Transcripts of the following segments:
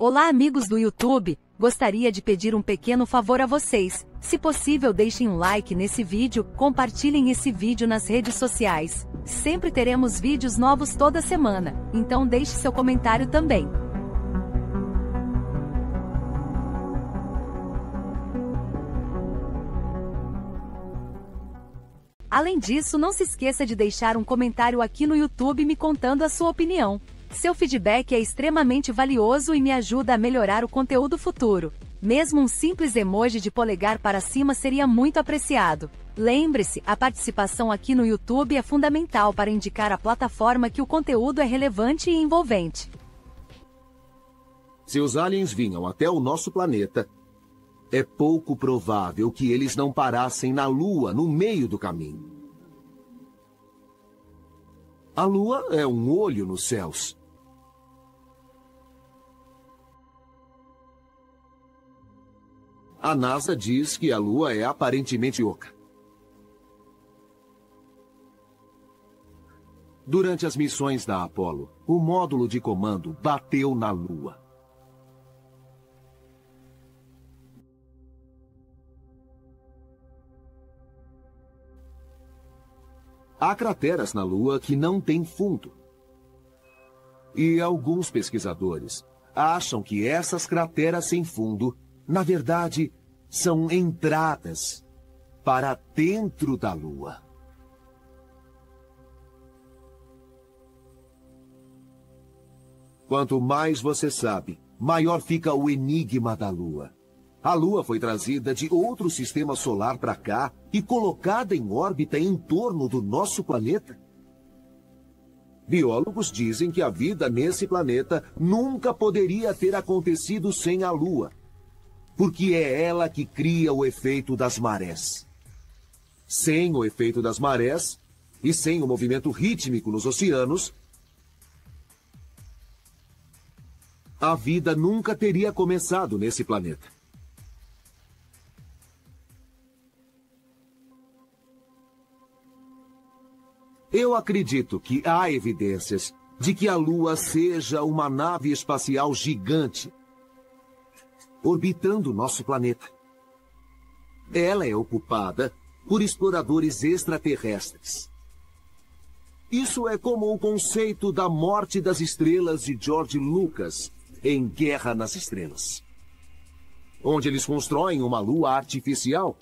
Olá, amigos do YouTube, gostaria de pedir um pequeno favor a vocês. Se possível, deixem um like nesse vídeo, compartilhem esse vídeo nas redes sociais. Sempre teremos vídeos novos toda semana, então deixe seu comentário também. Além disso, não se esqueça de deixar um comentário aqui no YouTube me contando a sua opinião. Seu feedback é extremamente valioso e me ajuda a melhorar o conteúdo futuro. Mesmo um simples emoji de polegar para cima seria muito apreciado. Lembre-se, a participação aqui no YouTube é fundamental para indicar à plataforma que o conteúdo é relevante e envolvente. Se os aliens vinham até o nosso planeta, é pouco provável que eles não parassem na Lua no meio do caminho. A Lua é um olho nos céus. A NASA diz que a Lua é aparentemente oca. Durante as missões da Apollo, o módulo de comando bateu na Lua. Há crateras na Lua que não têm fundo. E alguns pesquisadores acham que essas crateras sem fundo, na verdade, são entradas para dentro da Lua. Quanto mais você sabe, maior fica o enigma da Lua. A Lua foi trazida de outro sistema solar para cá e colocada em órbita em torno do nosso planeta. Biólogos dizem que a vida nesse planeta nunca poderia ter acontecido sem a Lua, porque é ela que cria o efeito das marés. Sem o efeito das marés e sem o movimento rítmico nos oceanos, a vida nunca teria começado nesse planeta. Eu acredito que há evidências de que a Lua seja uma nave espacial gigante orbitando nosso planeta. Ela é ocupada por exploradores extraterrestres. Isso é como o conceito da morte das estrelas de George Lucas em Guerra nas Estrelas, onde eles constroem uma lua artificial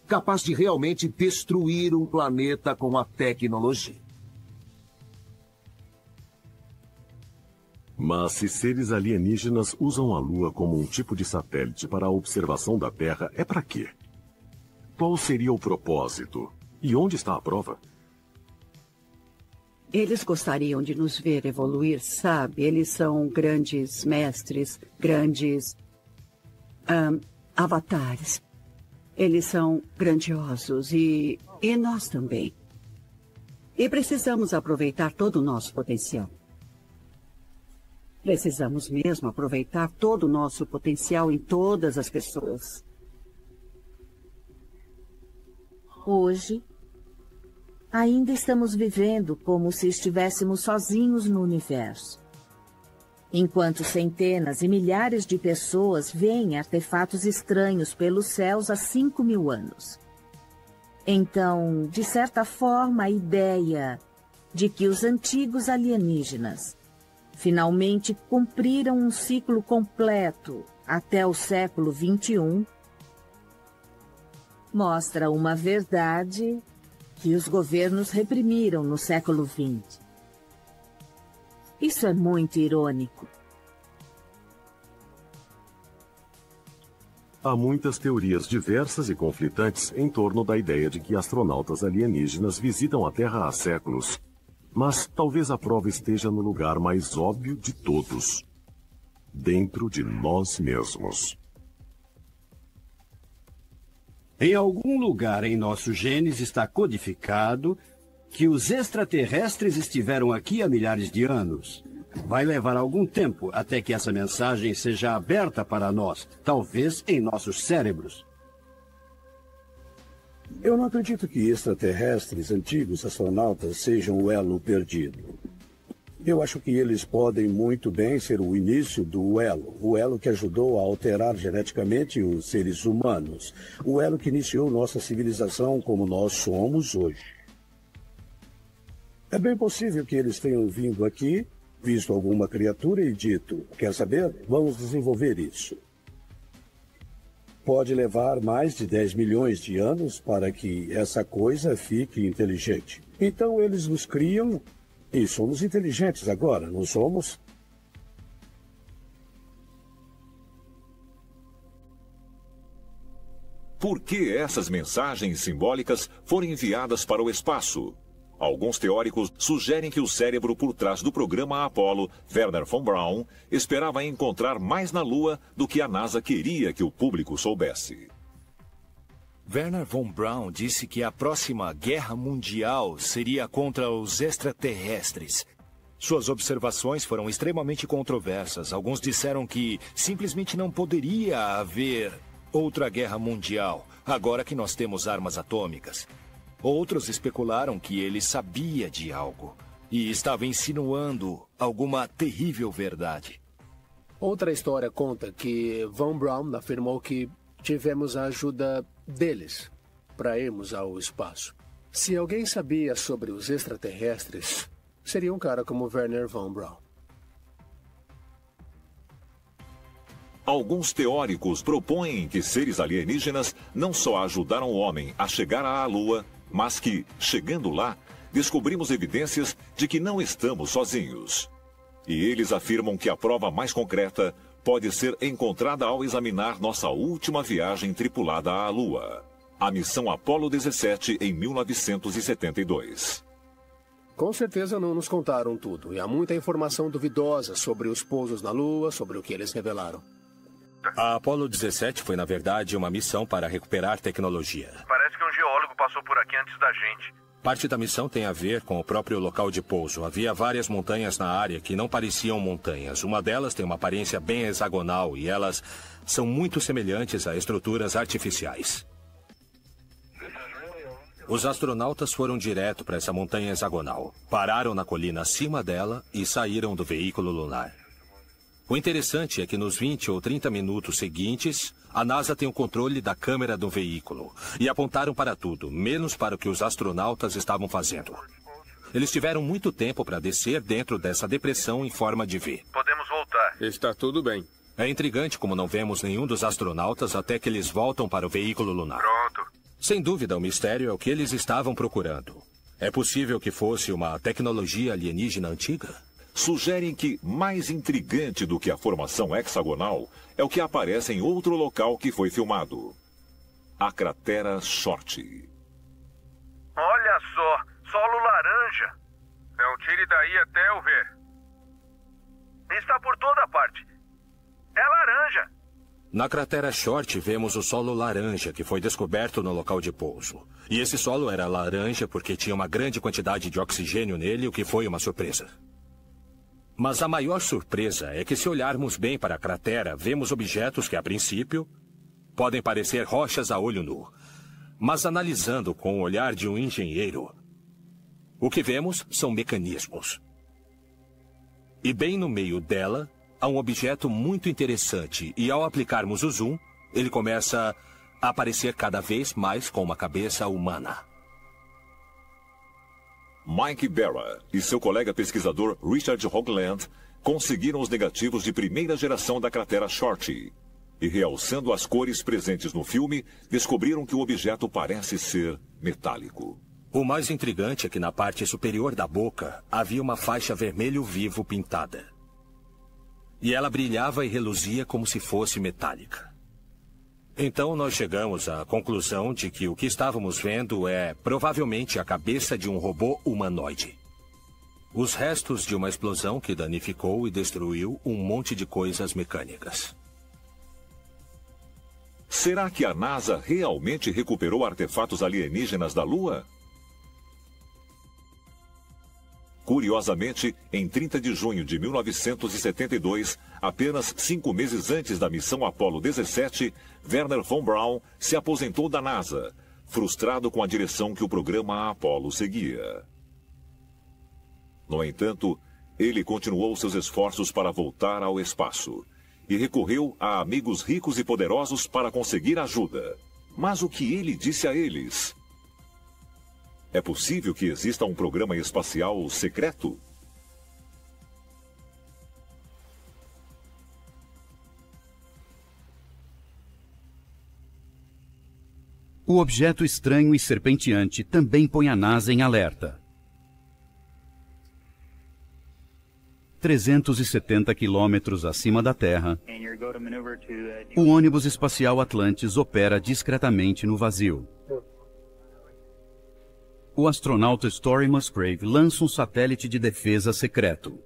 capaz de realmente destruir um planeta com a tecnologia. Mas se seres alienígenas usam a Lua como um tipo de satélite para a observação da Terra, é para quê? Qual seria o propósito? E onde está a prova? Eles gostariam de nos ver evoluir, sabe? Eles são grandes mestres, grandes avatares. Eles são grandiosos e nós também. E precisamos aproveitar todo o nosso potencial. Precisamos mesmo aproveitar todo o nosso potencial em todas as pessoas. Hoje, ainda estamos vivendo como se estivéssemos sozinhos no universo. Enquanto centenas e milhares de pessoas veem artefatos estranhos pelos céus há 5.000 anos. Então, de certa forma, a ideia de que os antigos alienígenas finalmente cumpriram um ciclo completo até o século XXI mostra uma verdade que os governos reprimiram no século XX. Isso é muito irônico. Há muitas teorias diversas e conflitantes em torno da ideia de que astronautas alienígenas visitam a Terra há séculos. Mas talvez a prova esteja no lugar mais óbvio de todos: dentro de nós mesmos. Em algum lugar em nossos genes está codificado que os extraterrestres estiveram aqui há milhares de anos. Vai levar algum tempo até que essa mensagem seja aberta para nós, talvez em nossos cérebros. Eu não acredito que extraterrestres, antigos astronautas, sejam o elo perdido. Eu acho que eles podem muito bem ser o início do elo. O elo que ajudou a alterar geneticamente os seres humanos. O elo que iniciou nossa civilização como nós somos hoje. É bem possível que eles tenham vindo aqui, visto alguma criatura e dito: quer saber? Vamos desenvolver isso. Pode levar mais de 10 milhões de anos para que essa coisa fique inteligente. Então eles nos criam e somos inteligentes agora, não somos? Por que essas mensagens simbólicas foram enviadas para o espaço? Alguns teóricos sugerem que o cérebro por trás do programa Apollo, Wernher von Braun, esperava encontrar mais na Lua do que a NASA queria que o público soubesse. Wernher von Braun disse que a próxima guerra mundial seria contra os extraterrestres. Suas observações foram extremamente controversas. Alguns disseram que simplesmente não poderia haver outra guerra mundial, agora que nós temos armas atômicas. Outros especularam que ele sabia de algo e estava insinuando alguma terrível verdade. Outra história conta que Von Braun afirmou que tivemos a ajuda deles para irmos ao espaço. Se alguém sabia sobre os extraterrestres, seria um cara como Wernher von Braun. Alguns teóricos propõem que seres alienígenas não só ajudaram o homem a chegar à Lua, mas que, chegando lá, descobrimos evidências de que não estamos sozinhos. E eles afirmam que a prova mais concreta pode ser encontrada ao examinar nossa última viagem tripulada à Lua, a missão Apollo 17 em 1972. Com certeza não nos contaram tudo, e há muita informação duvidosa sobre os pousos na Lua, sobre o que eles revelaram. A Apollo 17 foi, na verdade, uma missão para recuperar tecnologia. Parece que um geólogo passou por aqui antes da gente. Parte da missão tem a ver com o próprio local de pouso. Havia várias montanhas na área que não pareciam montanhas. Uma delas tem uma aparência bem hexagonal e elas são muito semelhantes a estruturas artificiais. Os astronautas foram direto para essa montanha hexagonal, pararam na colina acima dela e saíram do veículo lunar. O interessante é que nos 20 ou 30 minutos seguintes, a NASA tem o controle da câmera do veículo e apontaram para tudo, menos para o que os astronautas estavam fazendo. Eles tiveram muito tempo para descer dentro dessa depressão em forma de V. Podemos voltar. Está tudo bem. É intrigante como não vemos nenhum dos astronautas até que eles voltam para o veículo lunar. Pronto. Sem dúvida, o mistério é o que eles estavam procurando. É possível que fosse uma tecnologia alienígena antiga? Sugerem que mais intrigante do que a formação hexagonal é o que aparece em outro local que foi filmado. A cratera Short. Olha só, solo laranja. Não tire daí até eu ver. Está por toda parte. É laranja. Na cratera Short vemos o solo laranja que foi descoberto no local de pouso. E esse solo era laranja porque tinha uma grande quantidade de oxigênio nele, o que foi uma surpresa. Mas a maior surpresa é que se olharmos bem para a cratera, vemos objetos que, a princípio, podem parecer rochas a olho nu. Mas analisando com o olhar de um engenheiro, o que vemos são mecanismos. E bem no meio dela, há um objeto muito interessante e ao aplicarmos o zoom, ele começa a aparecer cada vez mais com uma cabeça humana. Mike Barra e seu colega pesquisador Richard Hoagland conseguiram os negativos de primeira geração da cratera Short. E realçando as cores presentes no filme, descobriram que o objeto parece ser metálico. O mais intrigante é que na parte superior da boca havia uma faixa vermelho vivo pintada. E ela brilhava e reluzia como se fosse metálica. Então nós chegamos à conclusão de que o que estávamos vendo é provavelmente a cabeça de um robô humanoide. Os restos de uma explosão que danificou e destruiu um monte de coisas mecânicas. Será que a NASA realmente recuperou artefatos alienígenas da Lua? Curiosamente, em 30 de junho de 1972, apenas 5 meses antes da missão Apollo 17, Wernher von Braun se aposentou da NASA, frustrado com a direção que o programa Apollo seguia. No entanto, Ele continuou seus esforços para voltar ao espaço e recorreu a amigos ricos e poderosos para conseguir ajuda. Mas o que ele disse a eles? É possível que exista um programa espacial secreto? O objeto estranho e serpenteante também põe a NASA em alerta. 370 quilômetros acima da Terra, o ônibus espacial Atlantis opera discretamente no vazio. O astronauta Story Musgrave lança um satélite de defesa secreto.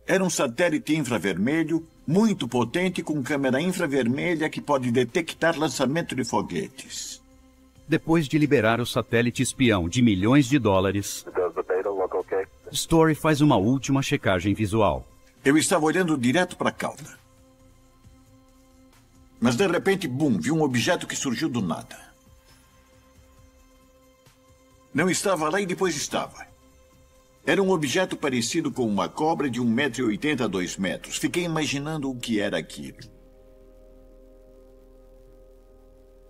Era um satélite infravermelho muito potente com câmera infravermelha que pode detectar lançamento de foguetes. Depois de liberar o satélite espião de milhões de dólares, Story faz uma última checagem visual. Eu estava olhando direto para a cauda. Mas de repente, bum, vi um objeto que surgiu do nada. Não estava lá e depois estava. Era um objeto parecido com uma cobra de 1,80 m a 2 metros. Fiquei imaginando o que era aquilo.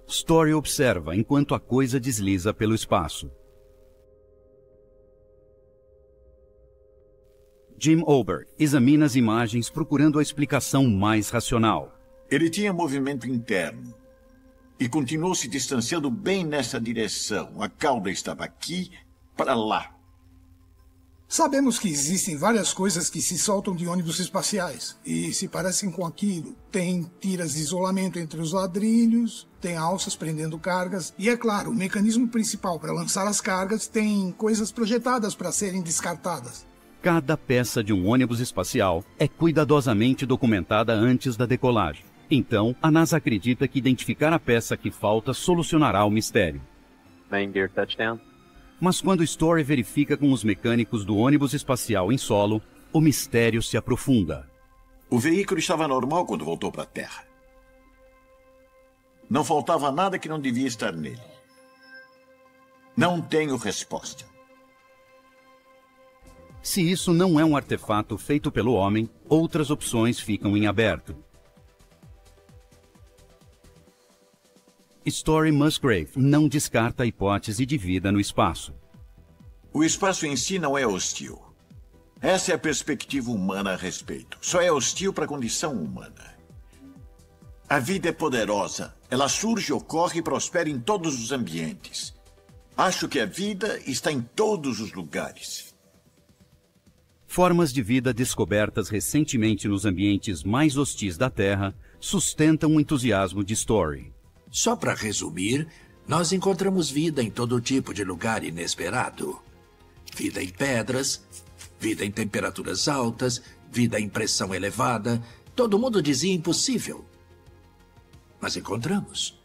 Story observa enquanto a coisa desliza pelo espaço. Jim Oberg examina as imagens procurando a explicação mais racional. Ele tinha movimento interno e continuou se distanciando bem nessa direção. A cauda estava aqui para lá. Sabemos que existem várias coisas que se soltam de ônibus espaciais e se parecem com aquilo. Tem tiras de isolamento entre os ladrilhos, tem alças prendendo cargas e, é claro, o mecanismo principal para lançar as cargas tem coisas projetadas para serem descartadas. Cada peça de um ônibus espacial é cuidadosamente documentada antes da decolagem. Então, a NASA acredita que identificar a peça que falta solucionará o mistério. Main gear touchdown. Mas quando Story verifica com os mecânicos do ônibus espacial em solo, o mistério se aprofunda. O veículo estava normal quando voltou para a Terra. Não faltava nada que não devia estar nele. Não tenho resposta. Se isso não é um artefato feito pelo homem, outras opções ficam em aberto. Story Musgrave não descarta a hipótese de vida no espaço. O espaço em si não é hostil. Essa é a perspectiva humana a respeito. Só é hostil para a condição humana. A vida é poderosa. Ela surge, ocorre e prospera em todos os ambientes. Acho que a vida está em todos os lugares. Formas de vida descobertas recentemente nos ambientes mais hostis da Terra sustentam o entusiasmo de Story. Só para resumir, nós encontramos vida em todo tipo de lugar inesperado. Vida em pedras, vida em temperaturas altas, vida em pressão elevada. Todo mundo dizia impossível. Mas encontramos.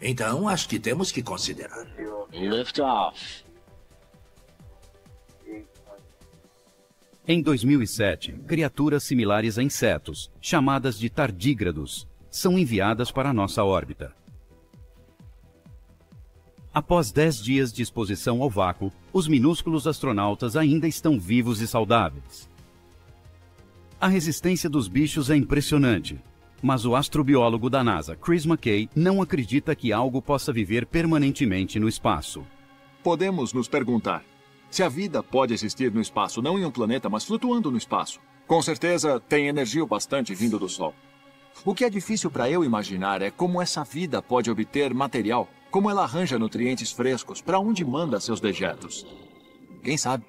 Então, acho que temos que considerar. Lift off. Em 2007, criaturas similares a insetos, chamadas de tardígrados, são enviadas para a nossa órbita. Após 10 dias de exposição ao vácuo, os minúsculos astronautas ainda estão vivos e saudáveis. A resistência dos bichos é impressionante, mas o astrobiólogo da NASA, Chris McKay, não acredita que algo possa viver permanentemente no espaço. Podemos nos perguntar se a vida pode existir no espaço, não em um planeta, mas flutuando no espaço. Com certeza tem energia o bastante vindo do Sol. O que é difícil para eu imaginar é como essa vida pode obter material, como ela arranja nutrientes frescos, para onde manda seus dejetos. Quem sabe?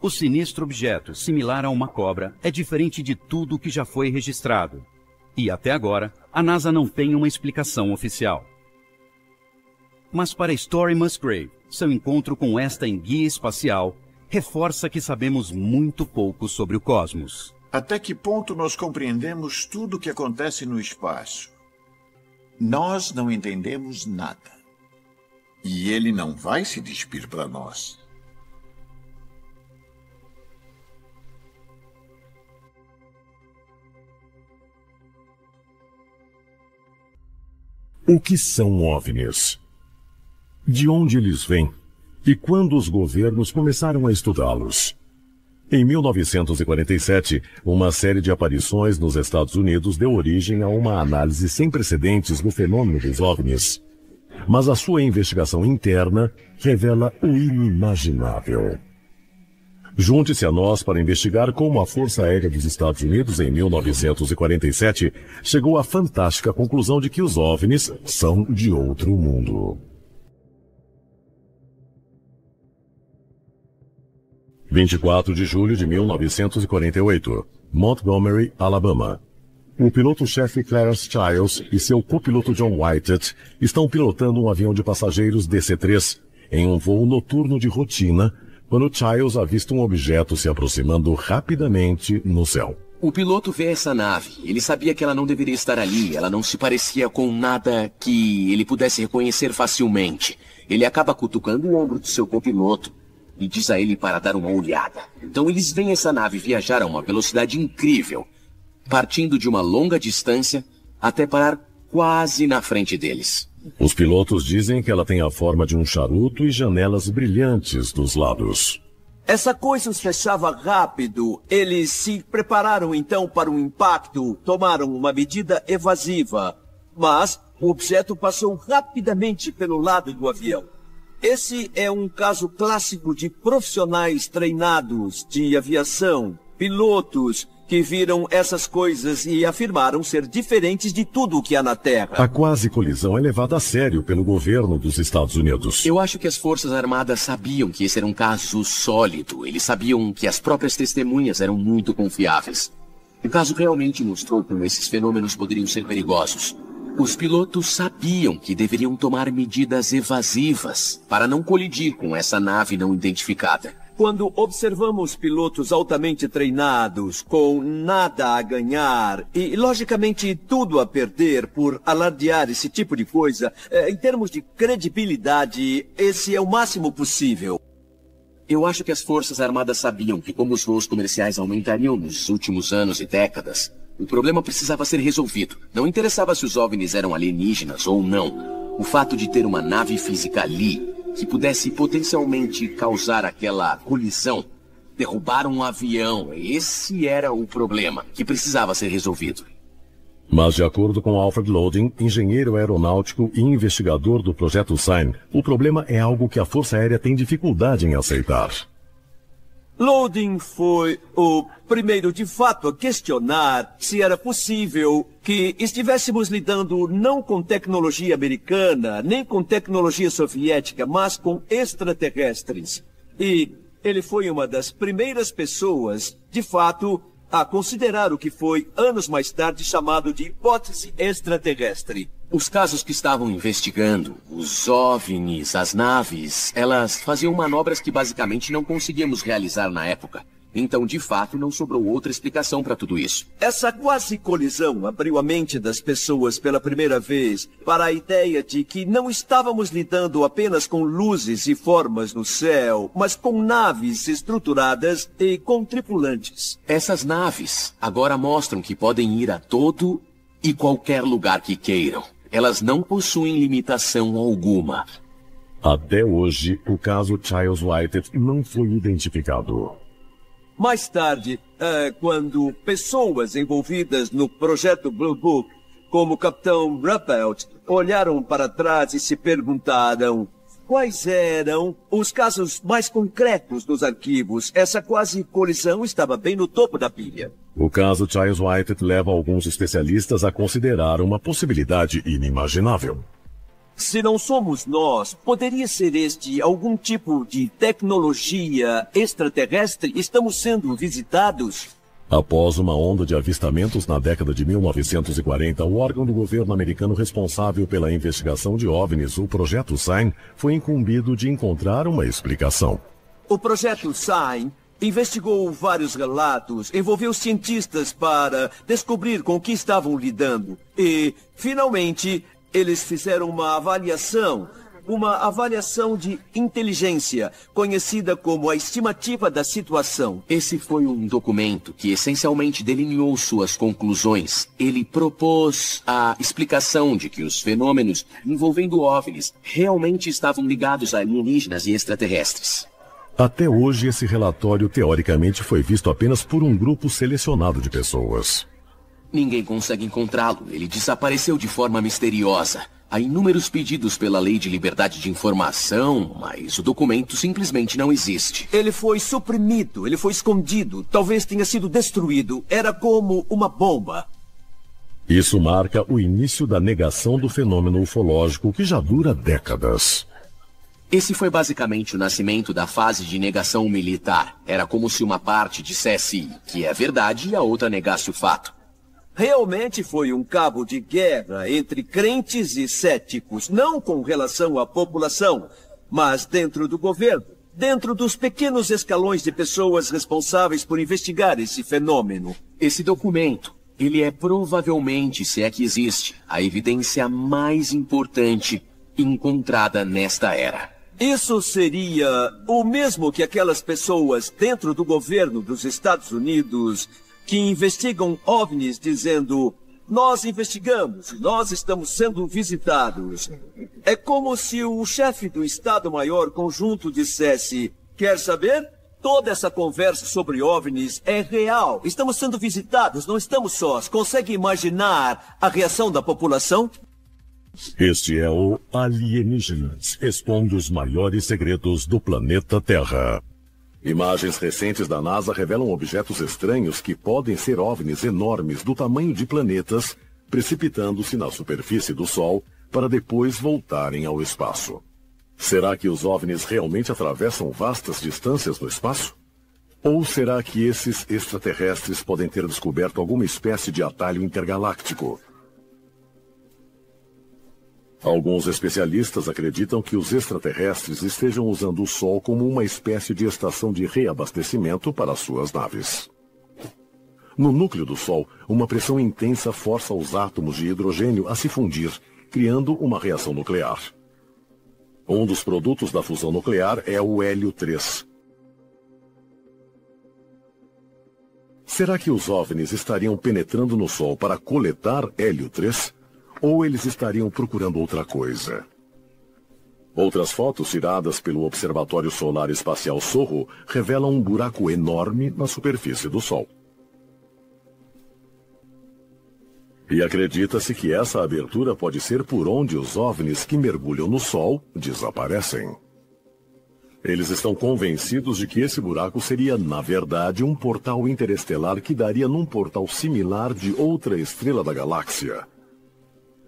O sinistro objeto, similar a uma cobra, é diferente de tudo o que já foi registrado. E até agora, a NASA não tem uma explicação oficial. Mas para Story Musgrave, seu encontro com esta enguia espacial reforça que sabemos muito pouco sobre o cosmos. Até que ponto nós compreendemos tudo o que acontece no espaço? Nós não entendemos nada. E ele não vai se despir para nós. O que são OVNIs? De onde eles vêm? e quando os governos começaram a estudá-los. Em 1947, uma série de aparições nos Estados Unidos deu origem a uma análise sem precedentes do fenômeno dos OVNIs. Mas a sua investigação interna revela o inimaginável. Junte-se a nós para investigar como a Força Aérea dos Estados Unidos, em 1947, chegou à fantástica conclusão de que os OVNIs são de outro mundo. 24 de julho de 1948, Montgomery, Alabama. O piloto-chefe Clarence Childs e seu copiloto John Whitehead estão pilotando um avião de passageiros DC-3 em um voo noturno de rotina, quando Childs avista um objeto se aproximando rapidamente no céu. O piloto vê essa nave. Ele sabia que ela não deveria estar ali. Ela não se parecia com nada que ele pudesse reconhecer facilmente. Ele acaba cutucando o ombro do seu copiloto e diz a ele para dar uma olhada. Então eles veem essa nave viajar a uma velocidade incrível, partindo de uma longa distância até parar quase na frente deles. Os pilotos dizem que ela tem a forma de um charuto e janelas brilhantes dos lados. Essa coisa os fechava rápido. Eles se prepararam então para o impacto, tomaram uma medida evasiva. Mas o objeto passou rapidamente pelo lado do avião. Esse é um caso clássico de profissionais treinados de aviação, pilotos que viram essas coisas e afirmaram ser diferentes de tudo o que há na Terra. A quase colisão é levada a sério pelo governo dos Estados Unidos. Eu acho que as Forças Armadas sabiam que esse era um caso sólido. Eles sabiam que as próprias testemunhas eram muito confiáveis. O caso realmente mostrou como esses fenômenos poderiam ser perigosos. Os pilotos sabiam que deveriam tomar medidas evasivas para não colidir com essa nave não identificada. Quando observamos pilotos altamente treinados, com nada a ganhar e, logicamente, tudo a perder por alardear esse tipo de coisa, em termos de credibilidade, esse é o máximo possível. Eu acho que as Forças Armadas sabiam que, como os voos comerciais aumentariam nos últimos anos e décadas, o problema precisava ser resolvido. Não interessava se os OVNIs eram alienígenas ou não. O fato de ter uma nave física ali que pudesse potencialmente causar aquela colisão, derrubar um avião, esse era o problema que precisava ser resolvido. Mas, de acordo com Alfred Loading, engenheiro aeronáutico e investigador do Projeto Sign, o problema é algo que a Força Aérea tem dificuldade em aceitar. Loading foi o primeiro de fato a questionar se era possível que estivéssemos lidando não com tecnologia americana, nem com tecnologia soviética, mas com extraterrestres. E ele foi uma das primeiras pessoas, de fato, a considerar o que foi, anos mais tarde, chamado de hipótese extraterrestre. Os casos que estavam investigando, os OVNIs, as naves, elas faziam manobras que basicamente não conseguíamos realizar na época. Então, de fato, não sobrou outra explicação para tudo isso. Essa quase colisão abriu a mente das pessoas pela primeira vez para a ideia de que não estávamos lidando apenas com luzes e formas no céu, mas com naves estruturadas e com tripulantes. Essas naves agora mostram que podem ir a todo e qualquer lugar que queiram. Elas não possuem limitação alguma. Até hoje, o caso Childs Whitehead não foi identificado. Mais tarde, quando pessoas envolvidas no projeto Blue Book, como o capitão Ruppelt, olharam para trás e se perguntaram quais eram os casos mais concretos dos arquivos, essa quase colisão estava bem no topo da pilha. O caso Childs Whitehead leva alguns especialistas a considerar uma possibilidade inimaginável. Se não somos nós, poderia ser este algum tipo de tecnologia extraterrestre? Estamos sendo visitados? Após uma onda de avistamentos na década de 1940, o órgão do governo americano responsável pela investigação de OVNIs, o Projeto Sign, foi incumbido de encontrar uma explicação. O Projeto Sign investigou vários relatos, envolveu cientistas para descobrir com o que estavam lidando e, finalmente, eles fizeram uma avaliação uma avaliação de inteligência, conhecida como a estimativa da situação. Esse foi um documento que essencialmente delineou suas conclusões. Ele propôs a explicação de que os fenômenos envolvendo OVNIs realmente estavam ligados a alienígenas e extraterrestres. Até hoje, esse relatório teoricamente foi visto apenas por um grupo selecionado de pessoas. Ninguém consegue encontrá-lo. Ele desapareceu de forma misteriosa. Há inúmeros pedidos pela Lei de Liberdade de Informação, mas o documento simplesmente não existe. Ele foi suprimido, ele foi escondido, talvez tenha sido destruído. Era como uma bomba. Isso marca o início da negação do fenômeno ufológico, que já dura décadas. Esse foi basicamente o nascimento da fase de negação militar. Era como se uma parte dissesse que é verdade e a outra negasse o fato. Realmente foi um cabo de guerra entre crentes e céticos, não com relação à população, mas dentro do governo, dentro dos pequenos escalões de pessoas responsáveis por investigar esse fenômeno. Esse documento, ele é provavelmente, se é que existe, a evidência mais importante encontrada nesta era. Isso seria o mesmo que aquelas pessoas dentro do governo dos Estados Unidos que investigam OVNIs dizendo: nós investigamos, nós estamos sendo visitados. É como se o chefe do Estado-Maior Conjunto dissesse: quer saber? Toda essa conversa sobre OVNIs é real. Estamos sendo visitados, não estamos sós. Consegue imaginar a reação da população? Este é o Alienígenas, expondo os maiores segredos do planeta Terra. Imagens recentes da NASA revelam objetos estranhos que podem ser OVNIs enormes do tamanho de planetas, precipitando-se na superfície do Sol para depois voltarem ao espaço. Será que os OVNIs realmente atravessam vastas distâncias no espaço? Ou será que esses extraterrestres podem ter descoberto alguma espécie de atalho intergaláctico? Alguns especialistas acreditam que os extraterrestres estejam usando o Sol como uma espécie de estação de reabastecimento para suas naves. No núcleo do Sol, uma pressão intensa força os átomos de hidrogênio a se fundir, criando uma reação nuclear. Um dos produtos da fusão nuclear é o hélio 3. Será que os OVNIs estariam penetrando no Sol para coletar hélio 3? Ou eles estariam procurando outra coisa? Outras fotos tiradas pelo Observatório Solar Espacial SOHO revelam um buraco enorme na superfície do Sol. E acredita-se que essa abertura pode ser por onde os OVNIs que mergulham no Sol desaparecem. Eles estão convencidos de que esse buraco seria, na verdade, um portal interestelar que daria num portal similar de outra estrela da galáxia.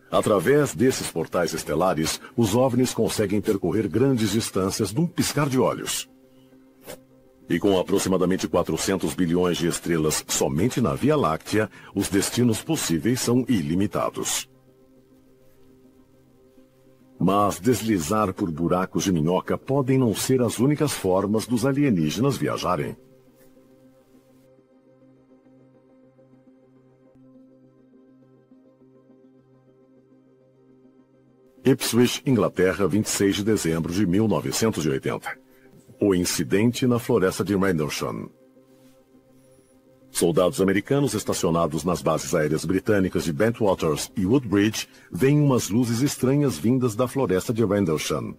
Através desses portais estelares, os OVNIs conseguem percorrer grandes distâncias num piscar de olhos. E com aproximadamente 400 bilhões de estrelas somente na Via Láctea, os destinos possíveis são ilimitados. Mas deslizar por buracos de minhoca podem não ser as únicas formas dos alienígenas viajarem. Ipswich, Inglaterra, 26 de dezembro de 1980. O incidente na floresta de Rendlesham. Soldados americanos estacionados nas bases aéreas britânicas de Bentwaters e Woodbridge veem umas luzes estranhas vindas da floresta de Rendlesham.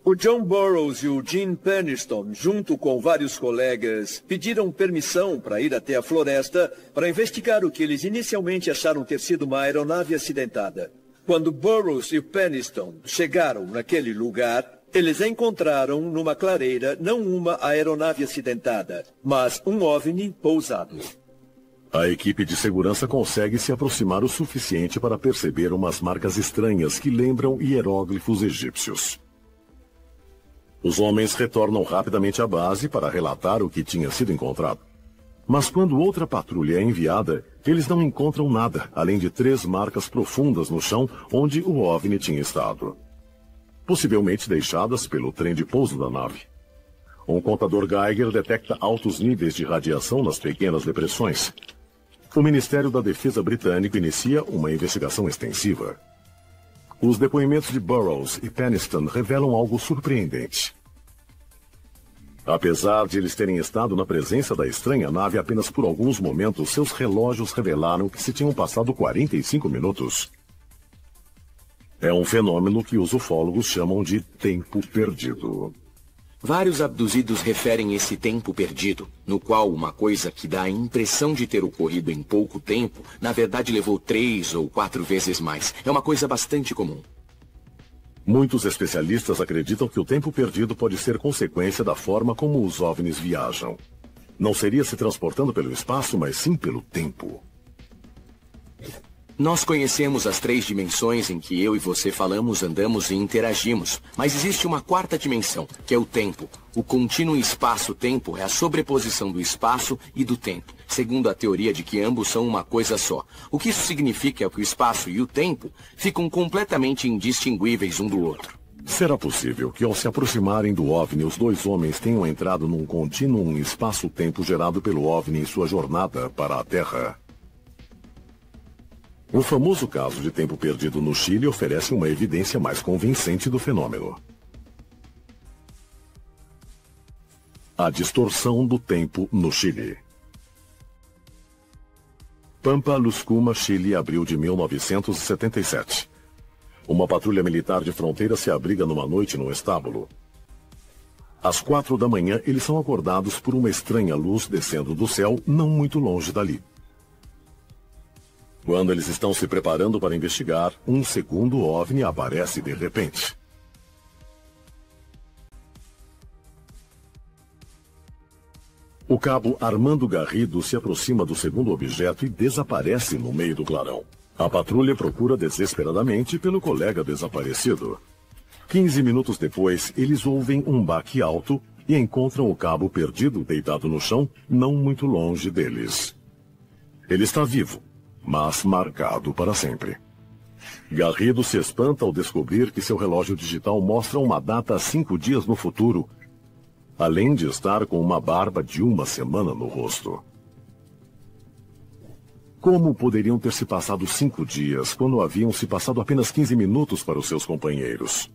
O John Burroughs e o Gene Penniston, junto com vários colegas, pediram permissão para ir até a floresta para investigar o que eles inicialmente acharam ter sido uma aeronave acidentada. Quando Burroughs e Penniston chegaram naquele lugar, eles encontraram numa clareira não uma aeronave acidentada, mas um OVNI pousado. A equipe de segurança consegue se aproximar o suficiente para perceber umas marcas estranhas que lembram hieróglifos egípcios. Os homens retornam rapidamente à base para relatar o que tinha sido encontrado. Mas quando outra patrulha é enviada, eles não encontram nada, além de 3 marcas profundas no chão onde o OVNI tinha estado. Possivelmente deixadas pelo trem de pouso da nave. Um contador Geiger detecta altos níveis de radiação nas pequenas depressões. O Ministério da Defesa britânico inicia uma investigação extensiva. Os depoimentos de Burroughs e Peniston revelam algo surpreendente. Apesar de eles terem estado na presença da estranha nave apenas por alguns momentos, seus relógios revelaram que se tinham passado 45 minutos. É um fenômeno que os ufólogos chamam de tempo perdido. Vários abduzidos referem esse tempo perdido, no qual uma coisa que dá a impressão de ter ocorrido em pouco tempo, na verdade levou 3 ou 4 vezes mais. É uma coisa bastante comum. Muitos especialistas acreditam que o tempo perdido pode ser consequência da forma como os OVNIs viajam. Não seria se transportando pelo espaço, mas sim pelo tempo. Nós conhecemos as 3 dimensões em que eu e você falamos, andamos e interagimos. Mas existe uma 4ª dimensão, que é o tempo. O contínuo espaço-tempo é a sobreposição do espaço e do tempo, segundo a teoria de que ambos são uma coisa só. O que isso significa é que o espaço e o tempo ficam completamente indistinguíveis um do outro. Será possível que, ao se aproximarem do OVNI, os 2 homens tenham entrado num contínuo espaço-tempo gerado pelo OVNI em sua jornada para a Terra? O famoso caso de tempo perdido no Chile oferece uma evidência mais convincente do fenômeno. A distorção do tempo no Chile. Pampa, Luscuma, Chile, abril de 1977. Uma patrulha militar de fronteira se abriga numa noite num estábulo. Às 4 da manhã, eles são acordados por uma estranha luz descendo do céu, não muito longe dali. Quando eles estão se preparando para investigar, um segundo OVNI aparece de repente. O cabo Armando Garrido se aproxima do segundo objeto e desaparece no meio do clarão. A patrulha procura desesperadamente pelo colega desaparecido. 15 minutos depois, eles ouvem um baque alto e encontram o cabo perdido deitado no chão, não muito longe deles. Ele está vivo, mas marcado para sempre. Garrido se espanta ao descobrir que seu relógio digital mostra uma data 5 dias no futuro, além de estar com uma barba de 1 semana no rosto. Como poderiam ter se passado 5 dias, quando haviam se passado apenas 15 minutos para os seus companheiros?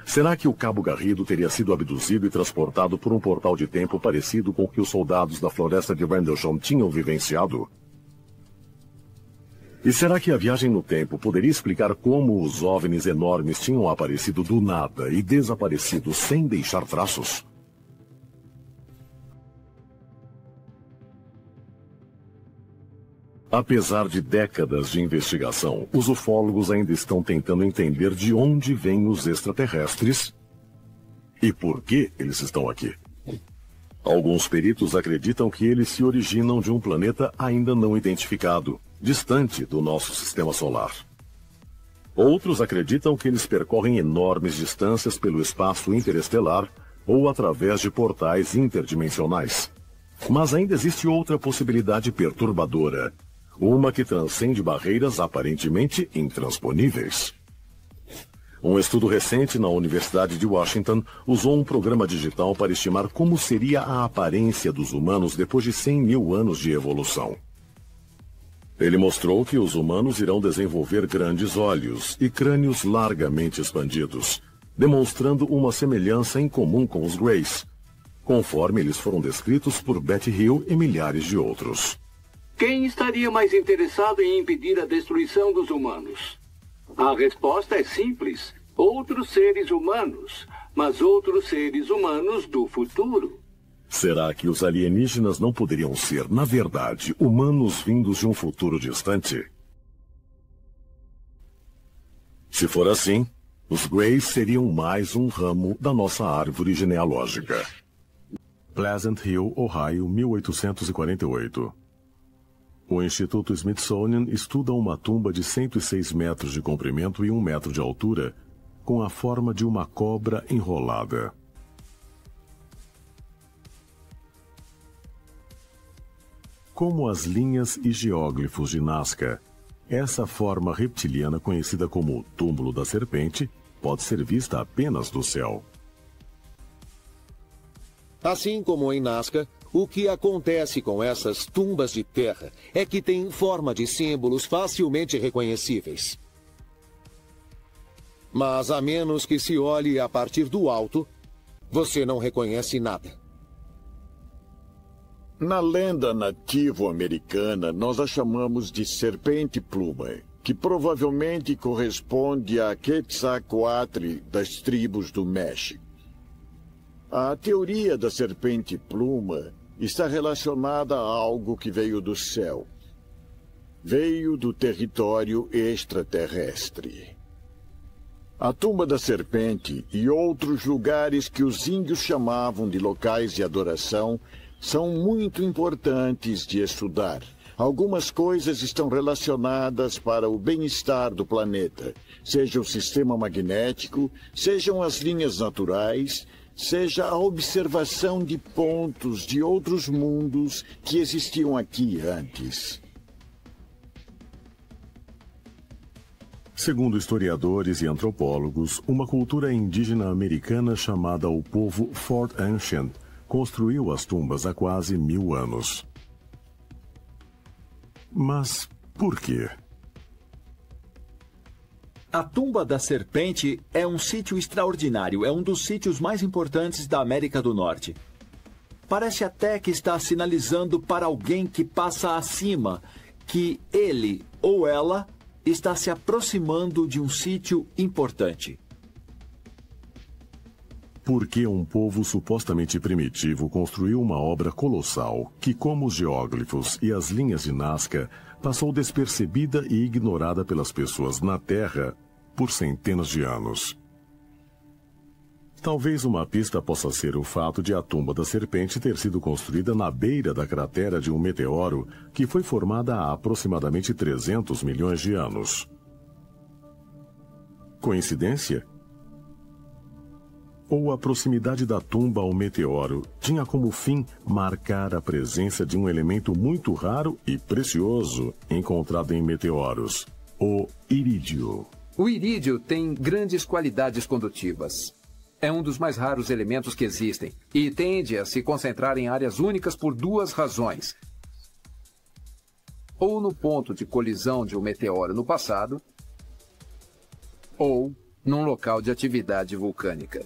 Será que o cabo Garrido teria sido abduzido e transportado por um portal de tempo parecido com o que os soldados da floresta de Rendlesham tinham vivenciado? E será que a viagem no tempo poderia explicar como os OVNIs enormes tinham aparecido do nada e desaparecido sem deixar traços? Apesar de décadas de investigação, os ufólogos ainda estão tentando entender de onde vêm os extraterrestres e por que eles estão aqui. Alguns peritos acreditam que eles se originam de um planeta ainda não identificado, distante do nosso sistema solar. Outros acreditam que eles percorrem enormes distâncias pelo espaço interestelar ou através de portais interdimensionais. Mas ainda existe outra possibilidade perturbadora, uma que transcende barreiras aparentemente intransponíveis. Um estudo recente na Universidade de Washington usou um programa digital para estimar como seria a aparência dos humanos depois de 100 mil anos de evolução. Ele mostrou que os humanos irão desenvolver grandes olhos e crânios largamente expandidos, demonstrando uma semelhança em comum com os Greys, conforme eles foram descritos por Betty Hill e milhares de outros. Quem estaria mais interessado em impedir a destruição dos humanos? A resposta é simples. Outros seres humanos, mas outros seres humanos do futuro. Será que os alienígenas não poderiam ser, na verdade, humanos vindos de um futuro distante? Se for assim, os Greys seriam mais um ramo da nossa árvore genealógica. Pleasant Hill, Ohio, 1848. O Instituto Smithsonian estuda uma tumba de 106 metros de comprimento e 1 metro de altura, com a forma de uma cobra enrolada. Como as linhas e geóglifos de Nazca, essa forma reptiliana conhecida como túmulo da serpente pode ser vista apenas do céu. Assim como em Nazca, o que acontece com essas tumbas de terra é que têm forma de símbolos facilmente reconhecíveis. Mas a menos que se olhe a partir do alto, você não reconhece nada. Na lenda nativo-americana, nós a chamamos de serpente pluma, que provavelmente corresponde a Quetzalcoatl das tribos do México. A teoria da serpente pluma está relacionada a algo que veio do céu. Veio do território extraterrestre. A tumba da serpente e outros lugares que os índios chamavam de locais de adoração são muito importantes de estudar. Algumas coisas estão relacionadas para o bem-estar do planeta, seja o sistema magnético, sejam as linhas naturais, seja a observação de pontos de outros mundos que existiam aqui antes. Segundo historiadores e antropólogos, uma cultura indígena americana chamada o povo Fort Ancient construiu as tumbas há quase 1000 anos. Mas por quê? A Tumba da Serpente é um sítio extraordinário, é um dos sítios mais importantes da América do Norte. Parece até que está sinalizando para alguém que passa acima que ele ou ela está se aproximando de um sítio importante. Por que um povo supostamente primitivo construiu uma obra colossal que, como os geóglifos e as linhas de Nazca, passou despercebida e ignorada pelas pessoas na Terra por centenas de anos? Talvez uma pista possa ser o fato de a Tumba da Serpente ter sido construída na beira da cratera de um meteoro que foi formada há aproximadamente 300 milhões de anos. Coincidência? Ou a proximidade da tumba ao meteoro tinha como fim marcar a presença de um elemento muito raro e precioso encontrado em meteoros, o irídio. O irídio tem grandes qualidades condutivas. É um dos mais raros elementos que existem e tende a se concentrar em áreas únicas por duas razões. Ou no ponto de colisão de um meteoro no passado, ou num local de atividade vulcânica.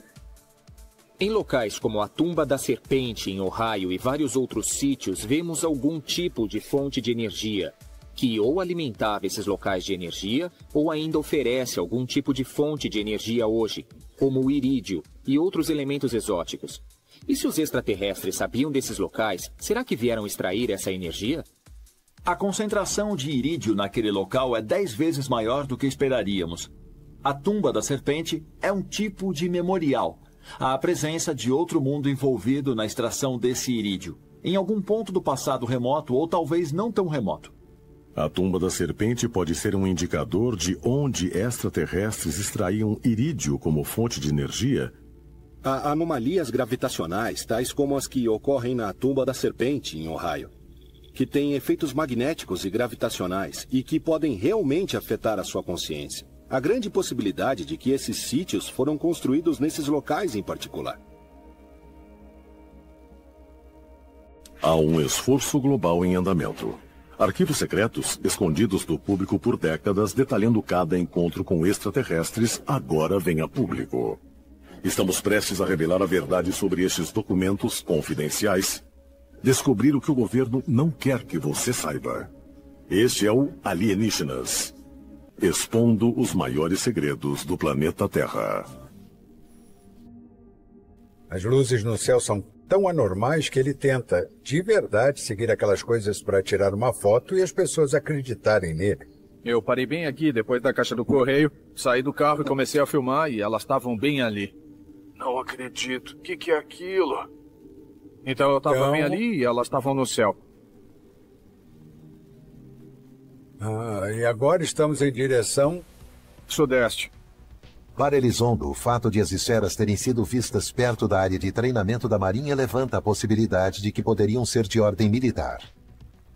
Em locais como a Tumba da Serpente, em Ohio, e vários outros sítios, vemos algum tipo de fonte de energia, que ou alimentava esses locais de energia, ou ainda oferece algum tipo de fonte de energia hoje, como o irídio e outros elementos exóticos. E se os extraterrestres sabiam desses locais, será que vieram extrair essa energia? A concentração de irídio naquele local é 10 vezes maior do que esperaríamos. A Tumba da Serpente é um tipo de memorial. Há a presença de outro mundo envolvido na extração desse irídio, em algum ponto do passado remoto ou talvez não tão remoto. A Tumba da Serpente pode ser um indicador de onde extraterrestres extraíam irídio como fonte de energia? Há anomalias gravitacionais, tais como as que ocorrem na Tumba da Serpente, em Ohio, que têm efeitos magnéticos e gravitacionais e que podem realmente afetar a sua consciência. Há grande possibilidade de que esses sítios foram construídos nesses locais em particular. Há um esforço global em andamento. Arquivos secretos, escondidos do público por décadas, detalhando cada encontro com extraterrestres, agora vêm a público. Estamos prestes a revelar a verdade sobre estes documentos confidenciais. Descobrir o que o governo não quer que você saiba. Este é o Alienígenas. Expondo os maiores segredos do planeta Terra. As luzes no céu são tão anormais que ele tenta, de verdade, seguir aquelas coisas para tirar uma foto e as pessoas acreditarem nele. Eu parei bem aqui, depois da caixa do correio, saí do carro e comecei a filmar e elas estavam bem ali. Não acredito. O que é aquilo? Então eu estava bem ali e elas estavam no céu. E agora estamos em direção... Sudeste. Para Elizondo, o fato de as esferas terem sido vistas perto da área de treinamento da Marinha levanta a possibilidade de que poderiam ser de ordem militar.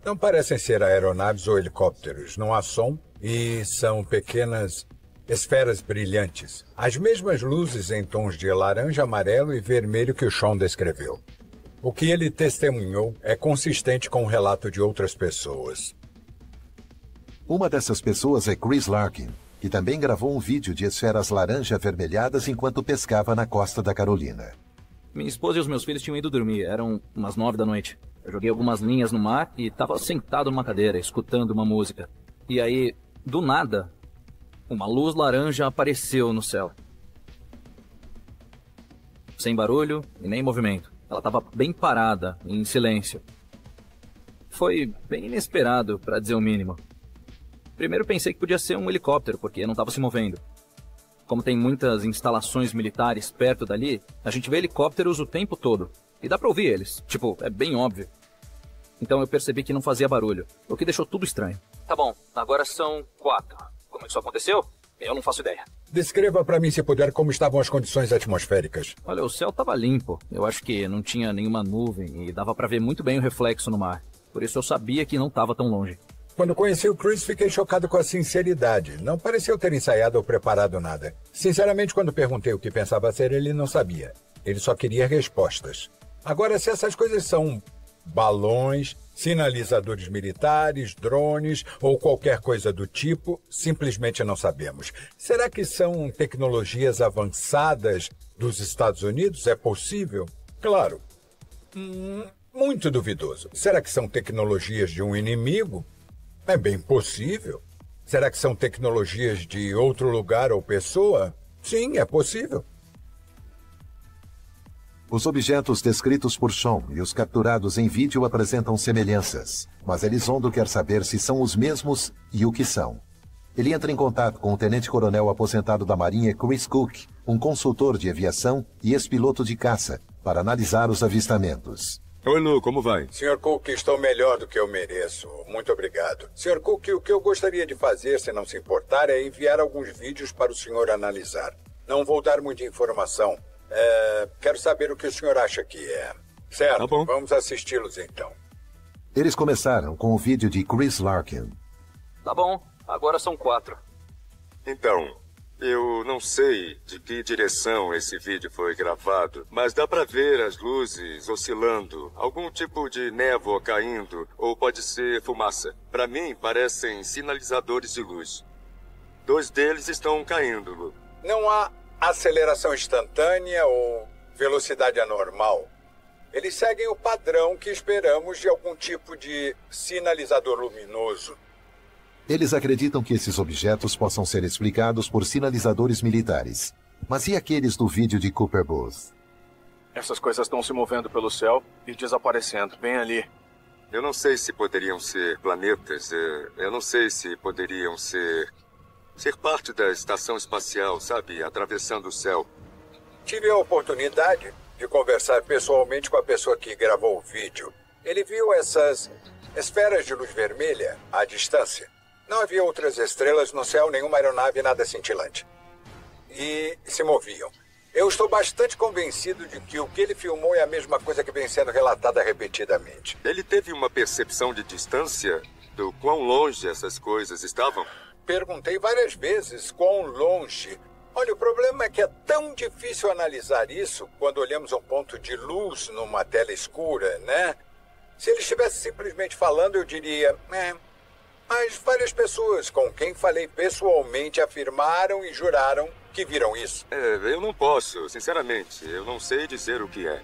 Não parecem ser aeronaves ou helicópteros. Não há som e são pequenas esferas brilhantes. As mesmas luzes em tons de laranja, amarelo e vermelho que o Sean descreveu. O que ele testemunhou é consistente com o relato de outras pessoas. Uma dessas pessoas é Chris Larkin, que que também gravou um vídeo de esferas laranja avermelhadas enquanto pescava na costa da Carolina. Minha esposa e os meus filhos tinham ido dormir. Eram umas 9 da noite. Eu joguei algumas linhas no mar e estava sentado numa cadeira, escutando uma música. E aí, do nada, uma luz laranja apareceu no céu. Sem barulho e nem movimento. Ela estava bem parada, em silêncio. Foi bem inesperado, para dizer o mínimo. Primeiro pensei que podia ser um helicóptero, porque não estava se movendo. Como tem muitas instalações militares perto dali, a gente vê helicópteros o tempo todo. E dá pra ouvir eles. Tipo, é bem óbvio. Então eu percebi que não fazia barulho, o que deixou tudo estranho. Tá bom, agora são 4. Como isso aconteceu? Eu não faço ideia. Descreva pra mim, se puder, como estavam as condições atmosféricas. Olha, o céu tava limpo. Eu acho que não tinha nenhuma nuvem e dava pra ver muito bem o reflexo no mar. Por isso eu sabia que não tava tão longe. Quando conheci o Chris, fiquei chocado com a sinceridade. Não pareceu ter ensaiado ou preparado nada. Sinceramente, quando perguntei o que pensava ser, ele não sabia. Ele só queria respostas. Agora, se essas coisas são balões, sinalizadores militares, drones ou qualquer coisa do tipo, simplesmente não sabemos. Será que são tecnologias avançadas dos Estados Unidos? É possível? Claro. Muito duvidoso. Será que são tecnologias de um inimigo? É bem possível. Será que são tecnologias de outro lugar ou pessoa? Sim, é possível. Os objetos descritos por Sean e os capturados em vídeo apresentam semelhanças, mas Elizondo quer saber se são os mesmos e o que são. Ele entra em contato com o tenente-coronel aposentado da Marinha Chris Cook, um consultor de aviação e ex-piloto de caça, para analisar os avistamentos. Oi, Lu, como vai? Sr. Cook, estou melhor do que eu mereço. Muito obrigado. Sr. Cook, o que eu gostaria de fazer, se não se importar, é enviar alguns vídeos para o senhor analisar. Não vou dar muita informação. Quero saber o que o senhor acha que é. Certo, tá bom. Vamos assisti-los então. Eles começaram com o vídeo de Chris Larkin. Tá bom, agora são 4. Então, eu não sei de que direção esse vídeo foi gravado, mas dá pra ver as luzes oscilando, algum tipo de névoa caindo, ou pode ser fumaça. Pra mim, parecem sinalizadores de luz. 2 deles estão caindo, Lu. Não há aceleração instantânea ou velocidade anormal. Eles seguem o padrão que esperamos de algum tipo de sinalizador luminoso. Eles acreditam que esses objetos possam ser explicados por sinalizadores militares. Mas e aqueles do vídeo de Cooper Booth? Essas coisas estão se movendo pelo céu e desaparecendo, bem ali. Eu não sei se poderiam ser planetas, eu não sei se poderiam ser parte da estação espacial, sabe? Atravessando o céu. Tive a oportunidade de conversar pessoalmente com a pessoa que gravou o vídeo. Ele viu essas esferas de luz vermelha à distância. Não havia outras estrelas no céu, nenhuma aeronave, nada cintilante. E se moviam. Eu estou bastante convencido de que o que ele filmou é a mesma coisa que vem sendo relatada repetidamente. Ele teve uma percepção de distância do quão longe essas coisas estavam? Perguntei várias vezes quão longe. Olha, o problema é que é tão difícil analisar isso quando olhamos um ponto de luz numa tela escura, né? Se ele estivesse simplesmente falando, eu diria... Mas várias pessoas com quem falei pessoalmente afirmaram e juraram que viram isso. Eu não posso, sinceramente. Eu não sei dizer o que é.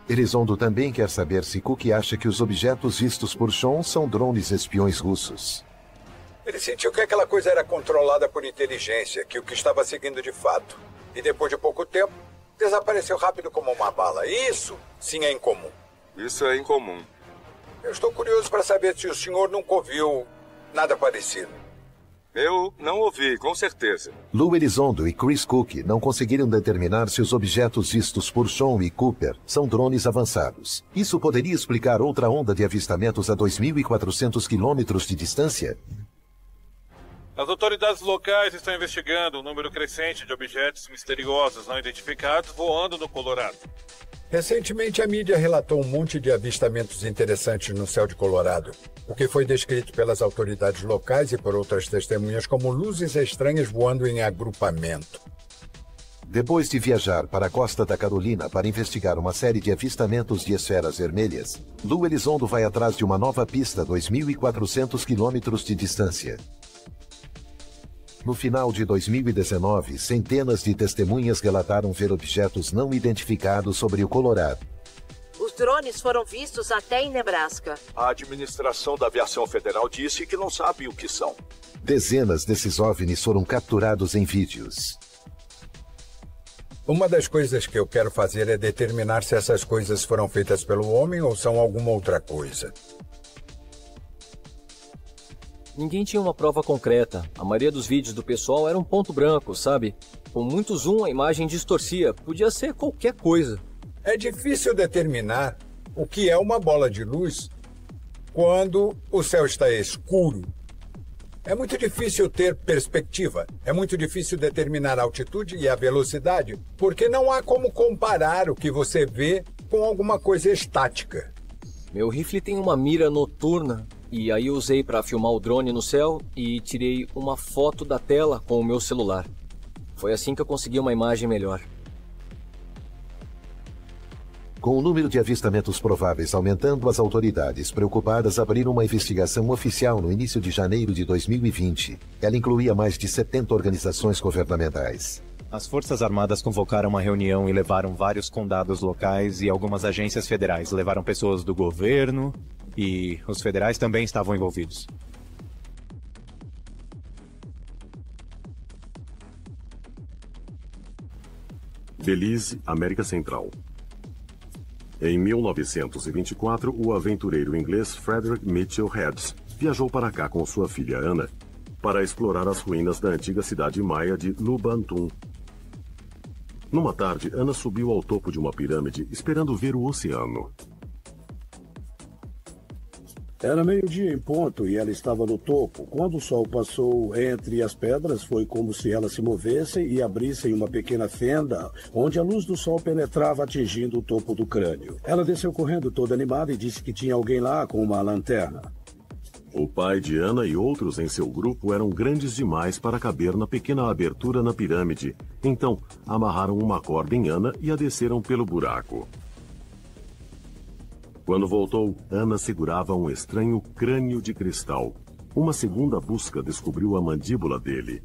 Elizondo também quer saber se Cook acha que os objetos vistos por Sean são drones espiões russos. Ele sentiu que aquela coisa era controlada por inteligência, que o que estava seguindo de fato. E depois de pouco tempo, desapareceu rápido como uma bala. Isso, sim, é incomum. Isso é incomum. Eu estou curioso para saber se o senhor nunca ouviu nada parecido. Eu não ouvi, com certeza. Lou Elizondo e Chris Cook não conseguiram determinar se os objetos vistos por Sean e Cooper são drones avançados. Isso poderia explicar outra onda de avistamentos a 2.400 quilômetros de distância? As autoridades locais estão investigando um número crescente de objetos misteriosos não identificados voando no Colorado. Recentemente, a mídia relatou um monte de avistamentos interessantes no céu de Colorado, o que foi descrito pelas autoridades locais e por outras testemunhas como luzes estranhas voando em agrupamento. Depois de viajar para a costa da Carolina para investigar uma série de avistamentos de esferas vermelhas, Lou Elizondo vai atrás de uma nova pista a 2.400 quilômetros de distância. No final de 2019, centenas de testemunhas relataram ver objetos não identificados sobre o Colorado. Os drones foram vistos até em Nebraska. A administração da aviação federal disse que não sabe o que são. Dezenas desses OVNIs foram capturados em vídeos. Uma das coisas que eu quero fazer é determinar se essas coisas foram feitas pelo homem ou são alguma outra coisa. Ninguém tinha uma prova concreta. A maioria dos vídeos do pessoal era um ponto branco, sabe? Com muito zoom, a imagem distorcia. Podia ser qualquer coisa. É difícil determinar o que é uma bola de luz quando o céu está escuro. É muito difícil ter perspectiva. É muito difícil determinar a altitude e a velocidade, porque não há como comparar o que você vê com alguma coisa estática. Meu rifle tem uma mira noturna, e aí eu usei para filmar o drone no céu e tirei uma foto da tela com o meu celular. Foi assim que eu consegui uma imagem melhor. Com o número de avistamentos prováveis aumentando, as autoridades preocupadas abriram uma investigação oficial no início de janeiro de 2020. Ela incluía mais de 70 organizações governamentais. As Forças Armadas convocaram uma reunião e levaram vários condados locais e algumas agências federais. Levaram pessoas do governo e os federais também estavam envolvidos. Belize, América Central. Em 1924, o aventureiro inglês Frederick Mitchell Heads viajou para cá com sua filha Anna para explorar as ruínas da antiga cidade maia de Lubantum. Numa tarde, Anna subiu ao topo de uma pirâmide esperando ver o oceano. Era meio-dia em ponto e ela estava no topo. Quando o sol passou entre as pedras, foi como se elas se movessem e abrissem uma pequena fenda, onde a luz do sol penetrava, atingindo o topo do crânio. Ela desceu correndo toda animada e disse que tinha alguém lá com uma lanterna. O pai de Anna e outros em seu grupo eram grandes demais para caber na pequena abertura na pirâmide. Então, amarraram uma corda em Anna e a desceram pelo buraco. Quando voltou, Anna segurava um estranho crânio de cristal. Uma segunda busca descobriu a mandíbula dele.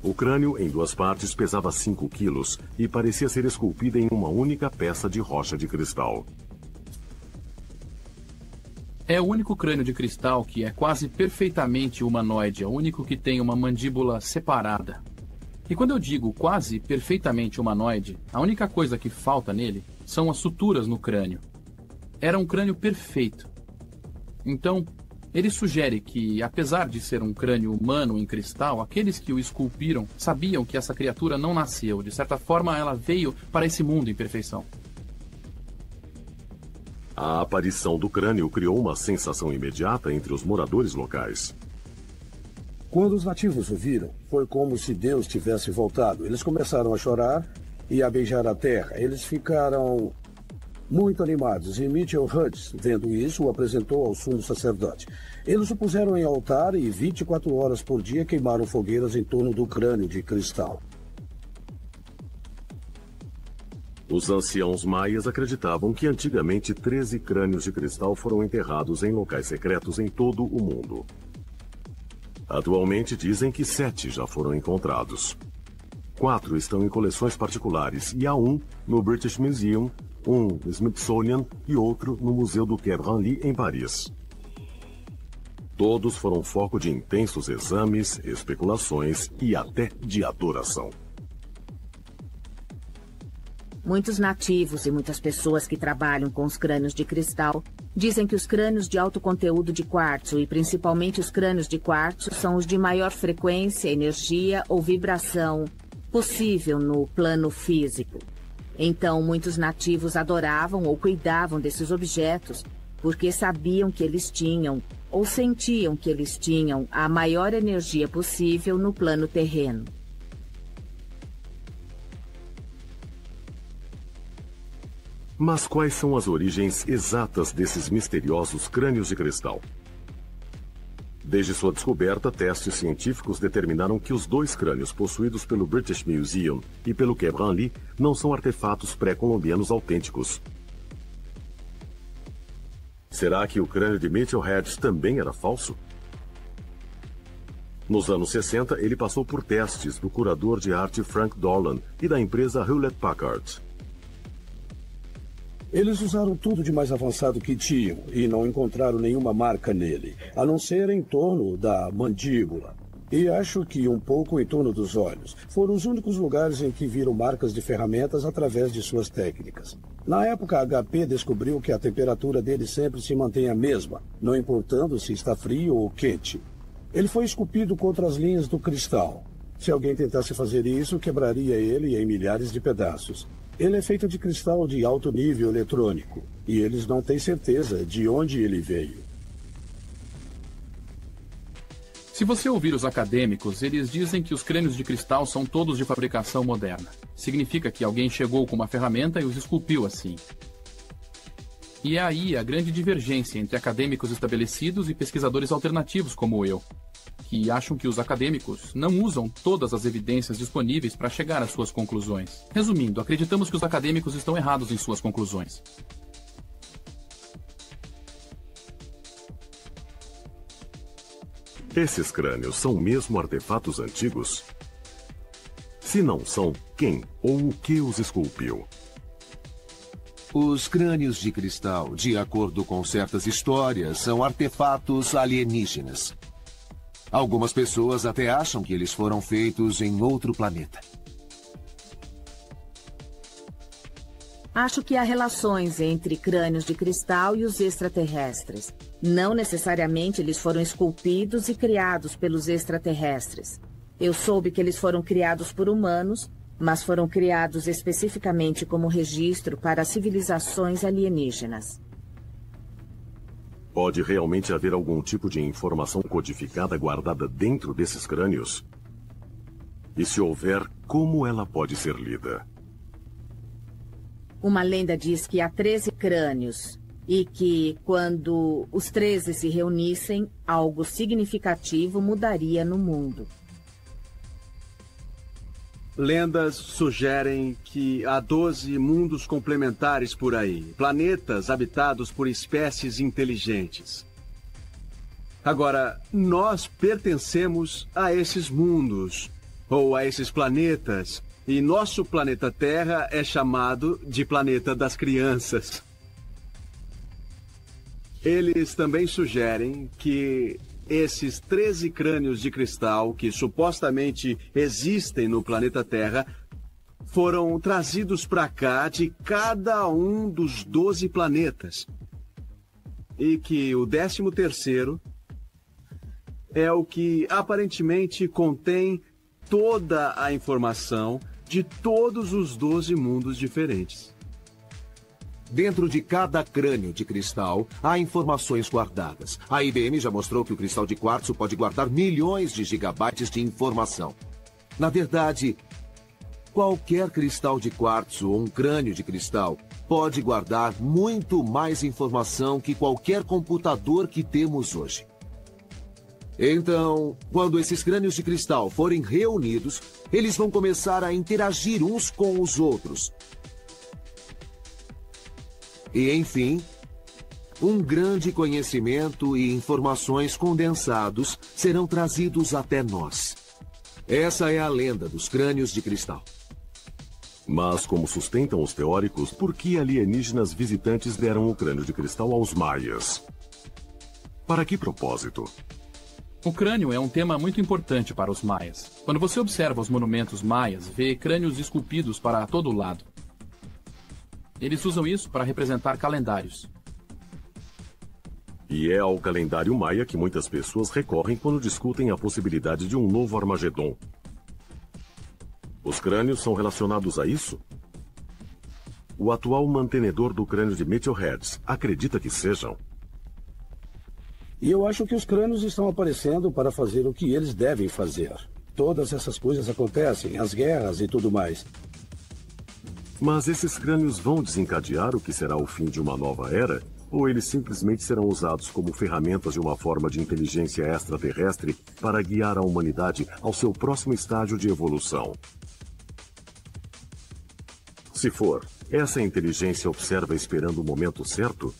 O crânio, em duas partes, pesava 5 quilos e parecia ser esculpida em uma única peça de rocha de cristal. É o único crânio de cristal que é quase perfeitamente humanoide, é o único que tem uma mandíbula separada. E quando eu digo quase perfeitamente humanoide, a única coisa que falta nele são as suturas no crânio. Era um crânio perfeito. Então, ele sugere que, apesar de ser um crânio humano em cristal, aqueles que o esculpiram sabiam que essa criatura não nasceu. De certa forma, ela veio para esse mundo em perfeição. A aparição do crânio criou uma sensação imediata entre os moradores locais. Quando os nativos o viram, foi como se Deus tivesse voltado. Eles começaram a chorar e a beijar a terra. Eles ficaram muito animados e Mitchell Hudson, vendo isso, o apresentou ao sumo sacerdote. Eles o puseram em altar e 24 horas por dia queimaram fogueiras em torno do crânio de cristal. Os anciãos maias acreditavam que antigamente 13 crânios de cristal foram enterrados em locais secretos em todo o mundo. Atualmente dizem que 7 já foram encontrados. 4 estão em coleções particulares e há um no British Museum, um no Smithsonian e outro no Museu do Quai Branly, em Paris. Todos foram foco de intensos exames, especulações e até de adoração. Muitos nativos e muitas pessoas que trabalham com os crânios de cristal dizem que os crânios de alto conteúdo de quartzo, e principalmente os crânios de quartzo, são os de maior frequência, energia ou vibração possível no plano físico. Então, muitos nativos adoravam ou cuidavam desses objetos porque sabiam que eles tinham, ou sentiam que eles tinham, a maior energia possível no plano terreno. Mas quais são as origens exatas desses misteriosos crânios de cristal? Desde sua descoberta, testes científicos determinaram que os 2 crânios possuídos pelo British Museum e pelo Quai Branly não são artefatos pré-colombianos autênticos. Será que o crânio de Mitchell Hedges também era falso? Nos anos 60, ele passou por testes do curador de arte Frank Dorlan e da empresa Hewlett-Packard. Eles usaram tudo de mais avançado que tinham e não encontraram nenhuma marca nele, a não ser em torno da mandíbula. E acho que um pouco em torno dos olhos. Foram os únicos lugares em que viram marcas de ferramentas através de suas técnicas. Na época, a HP descobriu que a temperatura dele sempre se mantém a mesma, não importando se está frio ou quente. Ele foi esculpido contra as linhas do cristal. Se alguém tentasse fazer isso, quebraria ele em milhares de pedaços. Ele é feito de cristal de alto nível eletrônico, e eles não têm certeza de onde ele veio. Se você ouvir os acadêmicos, eles dizem que os crânios de cristal são todos de fabricação moderna. Significa que alguém chegou com uma ferramenta e os esculpiu assim. E é aí a grande divergência entre acadêmicos estabelecidos e pesquisadores alternativos como eu, que acham que os acadêmicos não usam todas as evidências disponíveis para chegar às suas conclusões. Resumindo, acreditamos que os acadêmicos estão errados em suas conclusões. Esses crânios são mesmo artefatos antigos? Se não são, quem ou o que os esculpiu? Os crânios de cristal, de acordo com certas histórias, são artefatos alienígenas. Algumas pessoas até acham que eles foram feitos em outro planeta. Acho que há relações entre crânios de cristal e os extraterrestres. Não necessariamente eles foram esculpidos e criados pelos extraterrestres. Eu soube que eles foram criados por humanos, mas foram criados especificamente como registro para civilizações alienígenas. Pode realmente haver algum tipo de informação codificada guardada dentro desses crânios? E se houver, como ela pode ser lida? Uma lenda diz que há 13 crânios e que, quando os 13 se reunissem, algo significativo mudaria no mundo. Lendas sugerem que há 12 mundos complementares por aí, planetas habitados por espécies inteligentes. Agora, nós pertencemos a esses mundos, ou a esses planetas, e nosso planeta Terra é chamado de planeta das crianças. Eles também sugerem que esses 13 crânios de cristal que supostamente existem no planeta Terra foram trazidos para cá de cada um dos 12 planetas. E que o 13º é o que aparentemente contém toda a informação de todos os 12 mundos diferentes. Dentro de cada crânio de cristal, há informações guardadas. A IBM já mostrou que o cristal de quartzo pode guardar milhões de gigabytes de informação. Na verdade, qualquer cristal de quartzo ou um crânio de cristal pode guardar muito mais informação que qualquer computador que temos hoje. Então, quando esses crânios de cristal forem reunidos, eles vão começar a interagir uns com os outros. E, enfim, um grande conhecimento e informações condensados serão trazidos até nós. Essa é a lenda dos crânios de cristal. Mas, como sustentam os teóricos, por que alienígenas visitantes deram o crânio de cristal aos maias? Para que propósito? O crânio é um tema muito importante para os maias. Quando você observa os monumentos maias, vê crânios esculpidos para todo lado. Eles usam isso para representar calendários. E é ao calendário maia que muitas pessoas recorrem quando discutem a possibilidade de um novo Armagedon. Os crânios são relacionados a isso? O atual mantenedor do crânio de Mitchell Hedges acredita que sejam. E eu acho que os crânios estão aparecendo para fazer o que eles devem fazer. Todas essas coisas acontecem, as guerras e tudo mais. Mas esses crânios vão desencadear o que será o fim de uma nova era? ou eles simplesmente serão usados como ferramentas de uma forma de inteligência extraterrestre para guiar a humanidade ao seu próximo estágio de evolução. Se for, essa inteligência observa esperando o momento certo?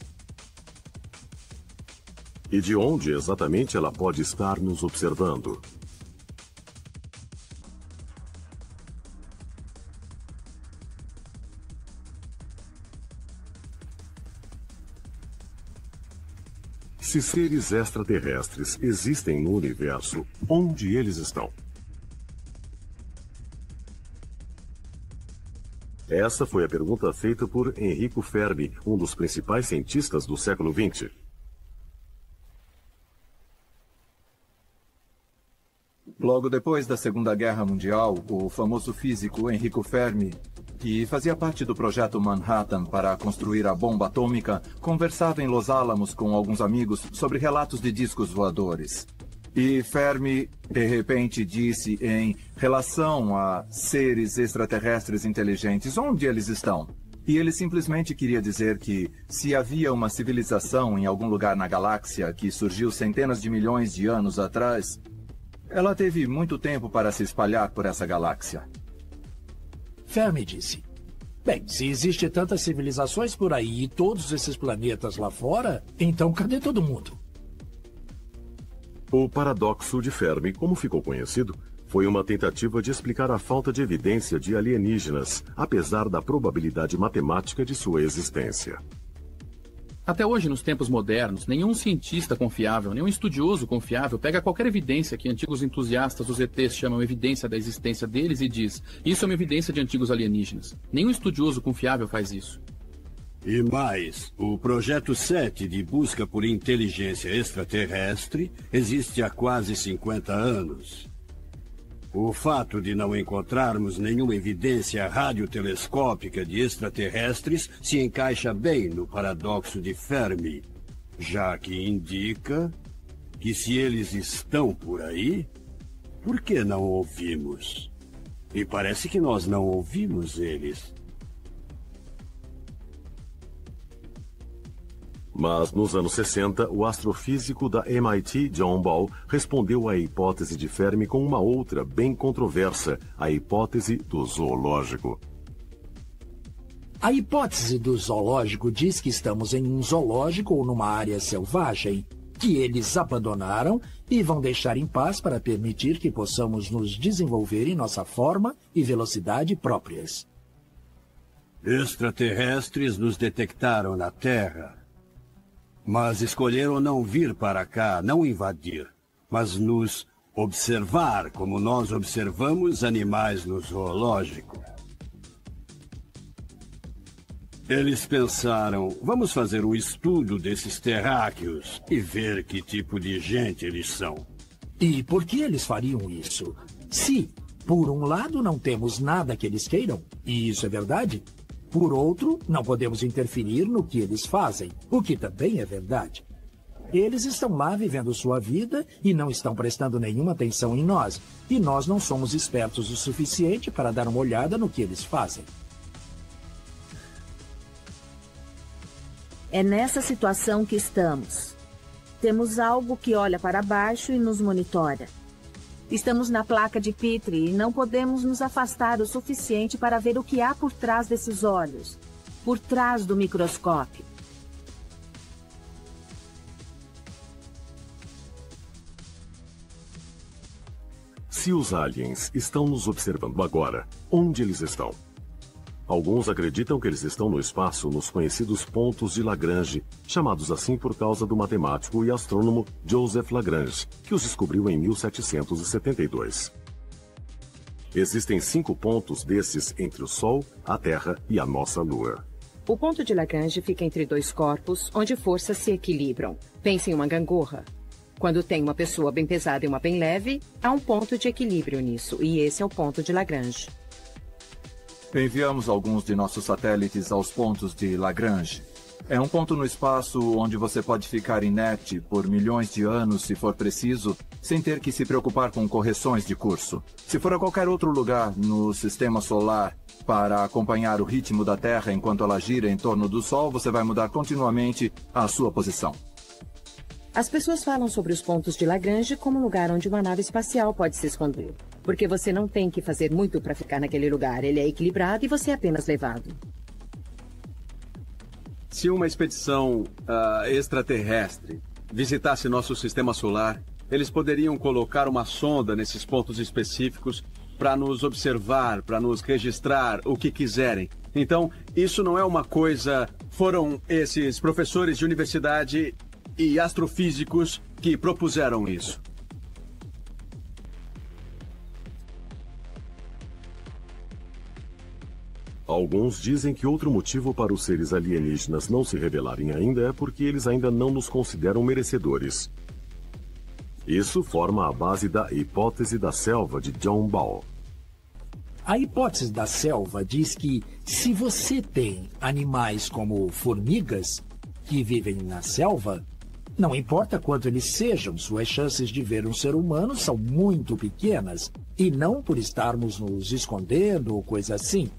E de onde exatamente ela pode estar nos observando? Se seres extraterrestres existem no universo, onde eles estão? Essa foi a pergunta feita por Enrico Fermi, um dos principais cientistas do século XX. Logo depois da Segunda Guerra Mundial, o famoso físico Enrico Fermi, que fazia parte do projeto Manhattan para construir a bomba atômica, conversava em Los Alamos com alguns amigos sobre relatos de discos voadores. E Fermi, de repente, disse em relação a seres extraterrestres inteligentes, onde eles estão? E ele simplesmente queria dizer que, se havia uma civilização em algum lugar na galáxia que surgiu centenas de milhões de anos atrás, ela teve muito tempo para se espalhar por essa galáxia. Fermi disse: bem, se existe tantas civilizações por aí e todos esses planetas lá fora, então cadê todo mundo? O paradoxo de Fermi, como ficou conhecido, foi uma tentativa de explicar a falta de evidência de alienígenas, apesar da probabilidade matemática de sua existência. Até hoje, nos tempos modernos, nenhum cientista confiável, nenhum estudioso confiável pega qualquer evidência que antigos entusiastas dos ETs chamam evidência da existência deles e diz: isso é uma evidência de antigos alienígenas. Nenhum estudioso confiável faz isso. E mais, o Projeto 7 de busca por inteligência extraterrestre existe há quase 50 anos. O fato de não encontrarmos nenhuma evidência radiotelescópica de extraterrestres se encaixa bem no paradoxo de Fermi, já que indica que se eles estão por aí, por que não ouvimos? E parece que nós não ouvimos eles. Mas, nos anos 60, o astrofísico da MIT, John Ball, respondeu à hipótese de Fermi com uma outra bem controversa, a hipótese do zoológico. A hipótese do zoológico diz que estamos em um zoológico ou numa área selvagem, que eles abandonaram e vão deixar em paz para permitir que possamos nos desenvolver em nossa forma e velocidade próprias. Extraterrestres nos detectaram na Terra, mas escolheram não vir para cá, não invadir, mas nos observar como nós observamos animais no zoológico. Eles pensaram, vamos fazer um estudo desses terráqueos e ver que tipo de gente eles são. E por que eles fariam isso? Se, por um lado, não temos nada que eles queiram, e isso é verdade, por outro, não podemos interferir no que eles fazem, o que também é verdade. Eles estão lá vivendo sua vida e não estão prestando nenhuma atenção em nós. E nós não somos espertos o suficiente para dar uma olhada no que eles fazem. É nessa situação que estamos. Temos algo que olha para baixo e nos monitora. Estamos na placa de Petrie e não podemos nos afastar o suficiente para ver o que há por trás desses olhos, por trás do microscópio. Se os aliens estão nos observando agora, onde eles estão? Alguns acreditam que eles estão no espaço nos conhecidos pontos de Lagrange, chamados assim por causa do matemático e astrônomo Joseph Lagrange, que os descobriu em 1772. Existem 5 pontos desses entre o Sol, a Terra e a nossa Lua. O ponto de Lagrange fica entre 2 corpos, onde forças se equilibram. Pense em uma gangorra. Quando tem uma pessoa bem pesada e uma bem leve, há um ponto de equilíbrio nisso, e esse é o ponto de Lagrange. Enviamos alguns de nossos satélites aos pontos de Lagrange. É um ponto no espaço onde você pode ficar inerte por milhões de anos, se for preciso, sem ter que se preocupar com correções de curso. Se for a qualquer outro lugar no sistema solar para acompanhar o ritmo da Terra enquanto ela gira em torno do Sol, você vai mudar continuamente a sua posição. As pessoas falam sobre os pontos de Lagrange como um lugar onde uma nave espacial pode se esconder. Porque você não tem que fazer muito para ficar naquele lugar. Ele é equilibrado e você é apenas levado. Se uma expedição extraterrestre visitasse nosso sistema solar, eles poderiam colocar uma sonda nesses pontos específicos para nos observar, para nos registrar o que quiserem. Então, isso não é uma coisa... Foram esses professores de universidade e astrofísicos que propuseram isso. Alguns dizem que outro motivo para os seres alienígenas não se revelarem ainda é porque eles ainda não nos consideram merecedores. Isso forma a base da hipótese da selva de John Ball. A hipótese da selva diz que se você tem animais como formigas que vivem na selva, não importa quanto eles sejam, suas chances de ver um ser humano são muito pequenas. E não por estarmos nos escondendo ou coisa assim.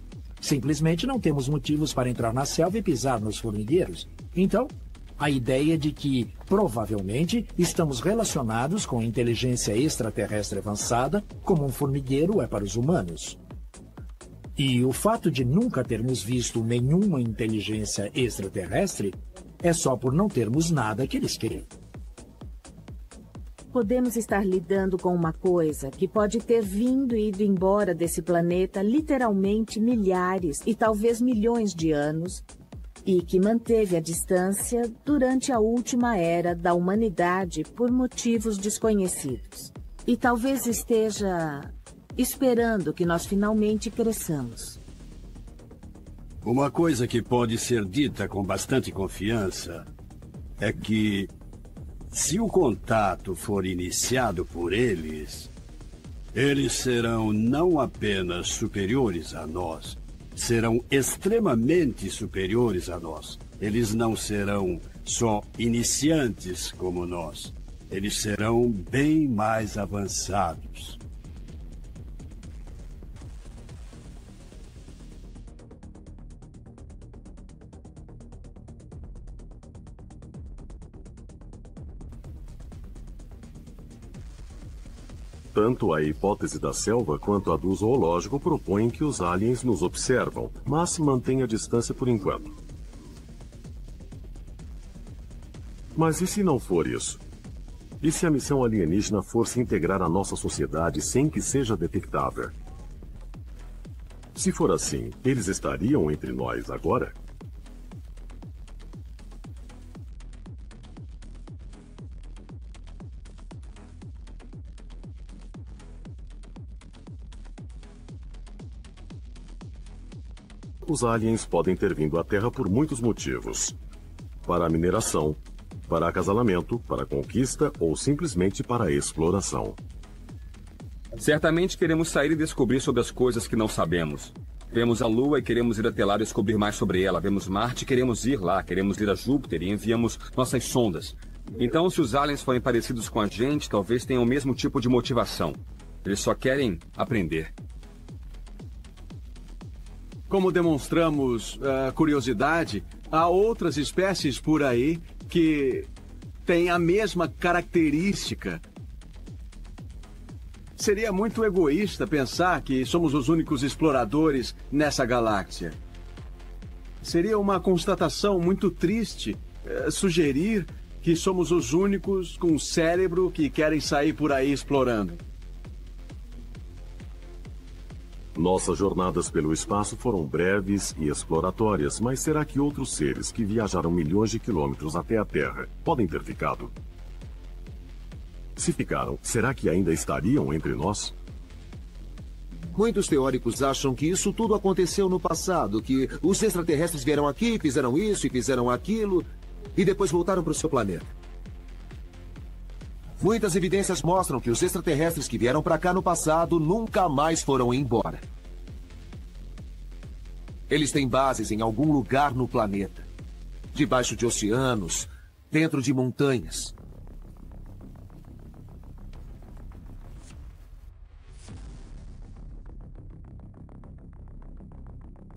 Simplesmente não temos motivos para entrar na selva e pisar nos formigueiros. Então, a ideia de que, provavelmente, estamos relacionados com inteligência extraterrestre avançada, como um formigueiro é para os humanos. E o fato de nunca termos visto nenhuma inteligência extraterrestre é só por não termos nada que eles queiram. Podemos estar lidando com uma coisa que pode ter vindo e ido embora desse planeta literalmente milhares e talvez milhões de anos e que manteve a distância durante a última era da humanidade por motivos desconhecidos. E talvez esteja esperando que nós finalmente cresçamos. Uma coisa que pode ser dita com bastante confiança é que se o contato for iniciado por eles, eles serão não apenas superiores a nós, serão extremamente superiores a nós. Eles não serão só iniciantes como nós, eles serão bem mais avançados. Tanto a hipótese da selva quanto a do zoológico propõem que os aliens nos observam, mas mantêm a distância por enquanto. Mas e se não for isso? E se a missão alienígena for se integrar à nossa sociedade sem que seja detectável? Se for assim, eles estariam entre nós agora? Os aliens podem ter vindo à Terra por muitos motivos. Para a mineração, para acasalamento, para conquista ou simplesmente para a exploração. Certamente queremos sair e descobrir sobre as coisas que não sabemos. Vemos a Lua e queremos ir até lá descobrir mais sobre ela. Vemos Marte e queremos ir lá. Queremos ir a Júpiter e enviamos nossas sondas. Então, se os aliens forem parecidos com a gente, talvez tenham o mesmo tipo de motivação. Eles só querem aprender. Como demonstramos curiosidade, há outras espécies por aí que têm a mesma característica. Seria muito egoísta pensar que somos os únicos exploradores nessa galáxia. Seria uma constatação muito triste sugerir que somos os únicos com cérebro que querem sair por aí explorando. Nossas jornadas pelo espaço foram breves e exploratórias, mas será que outros seres que viajaram milhões de quilômetros até a Terra podem ter ficado? Se ficaram, será que ainda estariam entre nós? Muitos teóricos acham que isso tudo aconteceu no passado, que os extraterrestres vieram aqui, fizeram isso e fizeram aquilo, e depois voltaram para o seu planeta. Muitas evidências mostram que os extraterrestres que vieram para cá no passado nunca mais foram embora. Eles têm bases em algum lugar no planeta. debaixo de oceanos, dentro de montanhas.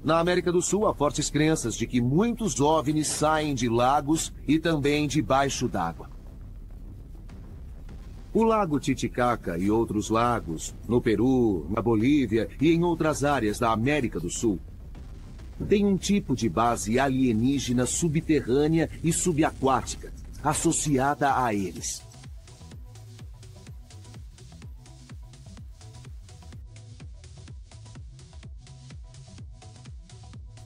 Na América do Sul, há fortes crenças de que muitos OVNIs saem de lagos e também debaixo d'água. O Lago Titicaca e outros lagos, no Peru, na Bolívia e em outras áreas da América do Sul, têm um tipo de base alienígena subterrânea e subaquática, associada a eles.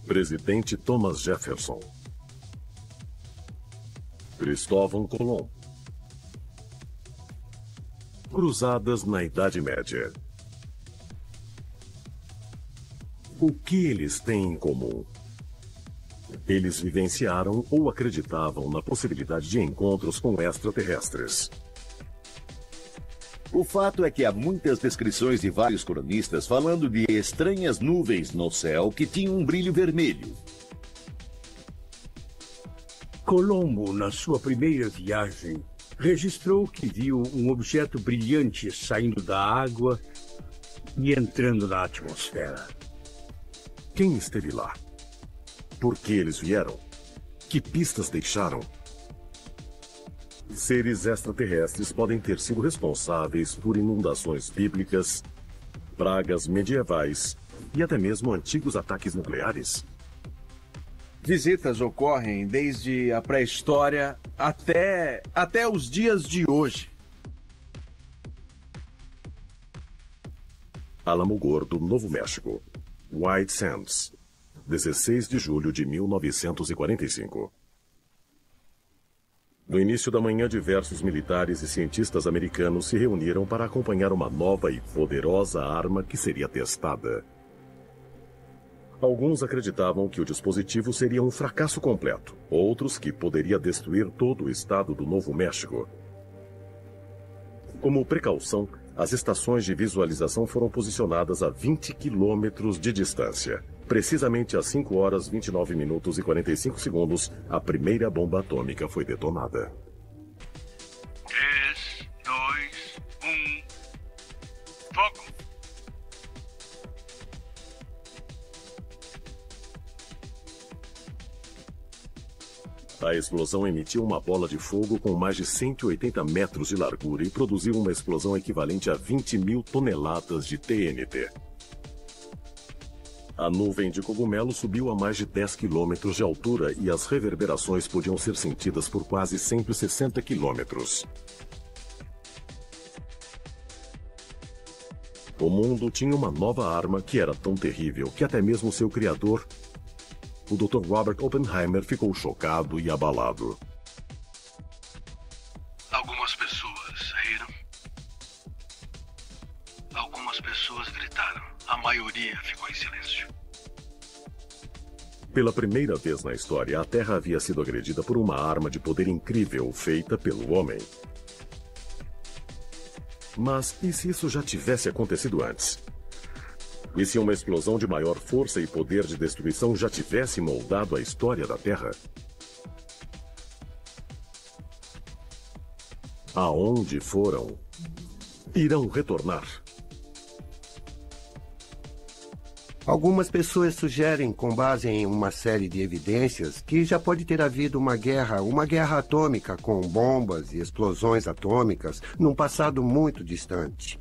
Presidente Thomas Jefferson. Cristóvão Colombo. Cruzadas na Idade Média. O que eles têm em comum? Eles vivenciaram ou acreditavam na possibilidade de encontros com extraterrestres. O fato é que há muitas descrições de vários cronistas falando de estranhas nuvens no céu que tinham um brilho vermelho. Colombo, na sua primeira viagem, registrou que viu um objeto brilhante saindo da água e entrando na atmosfera. Quem esteve lá? Por que eles vieram? Que pistas deixaram? Seres extraterrestres podem ter sido responsáveis por inundações bíblicas, pragas medievais e até mesmo antigos ataques nucleares. Visitas ocorrem desde a pré-história até os dias de hoje. Álamo Gordo, Novo México. White Sands, 16 de julho de 1945. No início da manhã, diversos militares e cientistas americanos se reuniram para acompanhar uma nova e poderosa arma que seria testada. Alguns acreditavam que o dispositivo seria um fracasso completo, outros que poderia destruir todo o estado do Novo México. Como precaução, as estações de visualização foram posicionadas a 20 quilômetros de distância. Precisamente às 5 horas, 29 minutos e 45 segundos, a primeira bomba atômica foi detonada. 3, 2, 1... Fogo! A explosão emitiu uma bola de fogo com mais de 180 metros de largura e produziu uma explosão equivalente a 20 mil toneladas de TNT. A nuvem de cogumelo subiu a mais de 10 quilômetros de altura e as reverberações podiam ser sentidas por quase 160 quilômetros. O mundo tinha uma nova arma que era tão terrível que até mesmo seu criador, o Dr. Robert Oppenheimer, ficou chocado e abalado. Algumas pessoas riram. Algumas pessoas gritaram. A maioria ficou em silêncio. Pela primeira vez na história, a Terra havia sido agredida por uma arma de poder incrível feita pelo homem. Mas e se isso já tivesse acontecido antes? E se uma explosão de maior força e poder de destruição já tivesse moldado a história da Terra? Aonde foram? Irão retornar? Algumas pessoas sugerem, com base em uma série de evidências, que já pode ter havido uma guerra atômica com bombas e explosões atômicas num passado muito distante.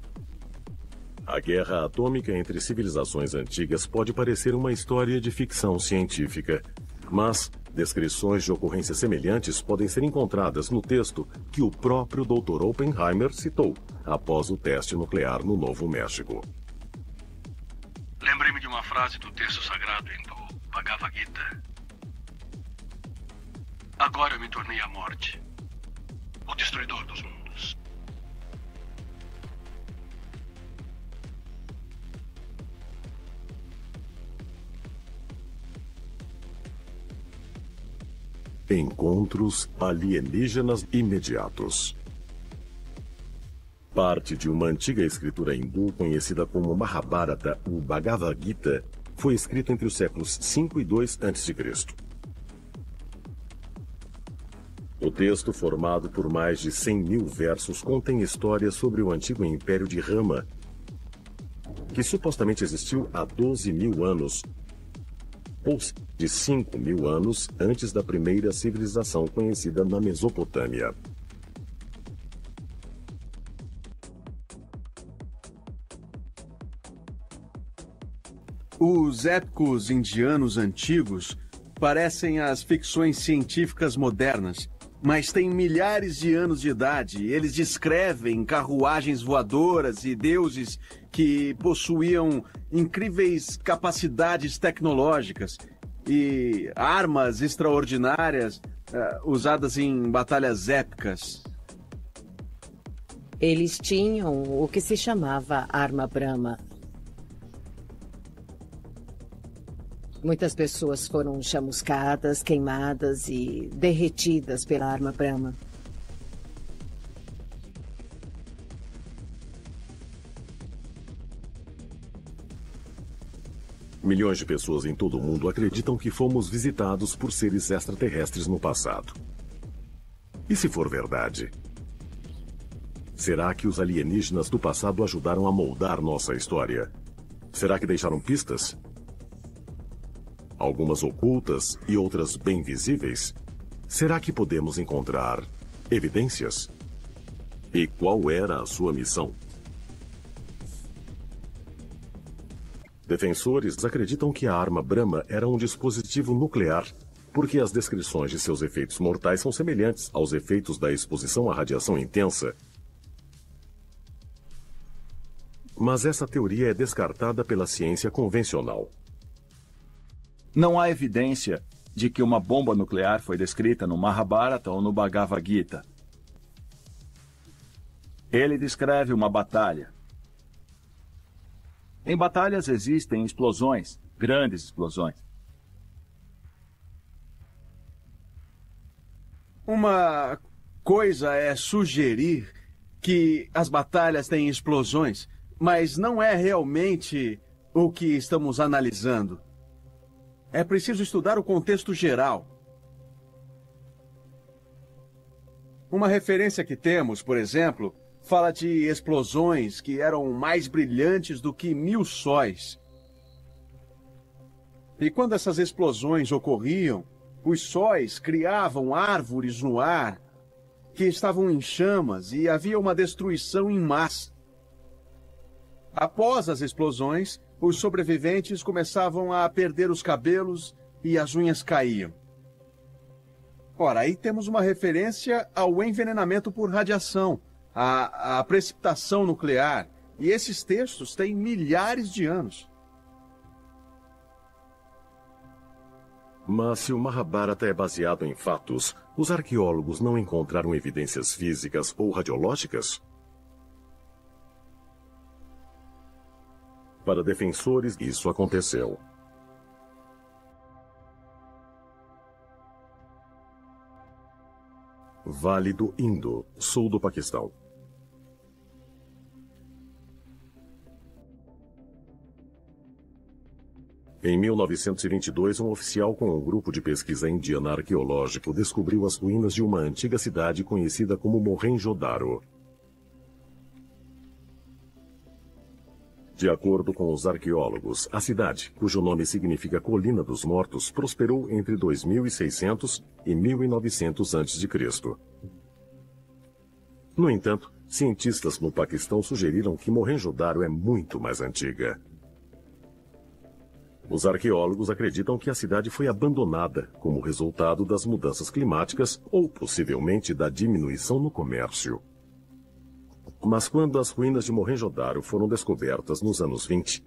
A guerra atômica entre civilizações antigas pode parecer uma história de ficção científica, mas descrições de ocorrências semelhantes podem ser encontradas no texto que o próprio Dr. Oppenheimer citou após o teste nuclear no Novo México. Lembrei-me de uma frase do texto sagrado do Bhagavad Gita. Agora eu me tornei a morte, o destruidor dos mundos. Encontros alienígenas imediatos. Parte de uma antiga escritura hindu conhecida como Mahabharata, o Bhagavad Gita, foi escrito entre os séculos 5 e 2 a.C. O texto, formado por mais de 100 mil versos, contém histórias sobre o antigo Império de Rama, que supostamente existiu há 12 mil anos, ou de 5 mil anos antes da primeira civilização conhecida na Mesopotâmia. Os épicos indianos antigos parecem as ficções científicas modernas, mas têm milhares de anos de idade. Eles descrevem carruagens voadoras e deuses que possuíam incríveis capacidades tecnológicas e armas extraordinárias usadas em batalhas épicas. Eles tinham o que se chamava arma Brahma. Muitas pessoas foram chamuscadas, queimadas e derretidas pela arma Brahma. Milhões de pessoas em todo o mundo acreditam que fomos visitados por seres extraterrestres no passado. E se for verdade, será que os alienígenas do passado ajudaram a moldar nossa história? Será que deixaram pistas? Algumas ocultas e outras bem visíveis? Será que podemos encontrar evidências? E qual era a sua missão? Defensores acreditam que a arma Brahma era um dispositivo nuclear, porque as descrições de seus efeitos mortais são semelhantes aos efeitos da exposição à radiação intensa. Mas essa teoria é descartada pela ciência convencional. Não há evidência de que uma bomba nuclear foi descrita no Mahabharata ou no Bhagavad Gita. Ele descreve uma batalha. Em batalhas existem explosões, grandes explosões. Uma coisa é sugerir que as batalhas têm explosões, mas não é realmente o que estamos analisando. É preciso estudar o contexto geral. Uma referência que temos, por exemplo, fala de explosões que eram mais brilhantes do que 1000 sóis. E quando essas explosões ocorriam, os sóis criavam árvores no ar que estavam em chamas e havia uma destruição em massa. Após as explosões, os sobreviventes começavam a perder os cabelos e as unhas caíam. Ora, aí temos uma referência ao envenenamento por radiação, à precipitação nuclear. E esses textos têm milhares de anos. Mas se o Mahabharata é baseado em fatos, os arqueólogos não encontraram evidências físicas ou radiológicas? Para defensores, isso aconteceu. Vale do Indo, sul do Paquistão. Em 1922, um oficial com um grupo de pesquisa indiana arqueológico descobriu as ruínas de uma antiga cidade conhecida como Mohenjo-Daro. De acordo com os arqueólogos, a cidade, cujo nome significa Colina dos Mortos, prosperou entre 2600 e 1900 a.C. No entanto, cientistas no Paquistão sugeriram que Mohenjo-Daro é muito mais antiga. Os arqueólogos acreditam que a cidade foi abandonada como resultado das mudanças climáticas ou, possivelmente, da diminuição no comércio. Mas quando as ruínas de Mohenjo-Daro foram descobertas nos anos 20,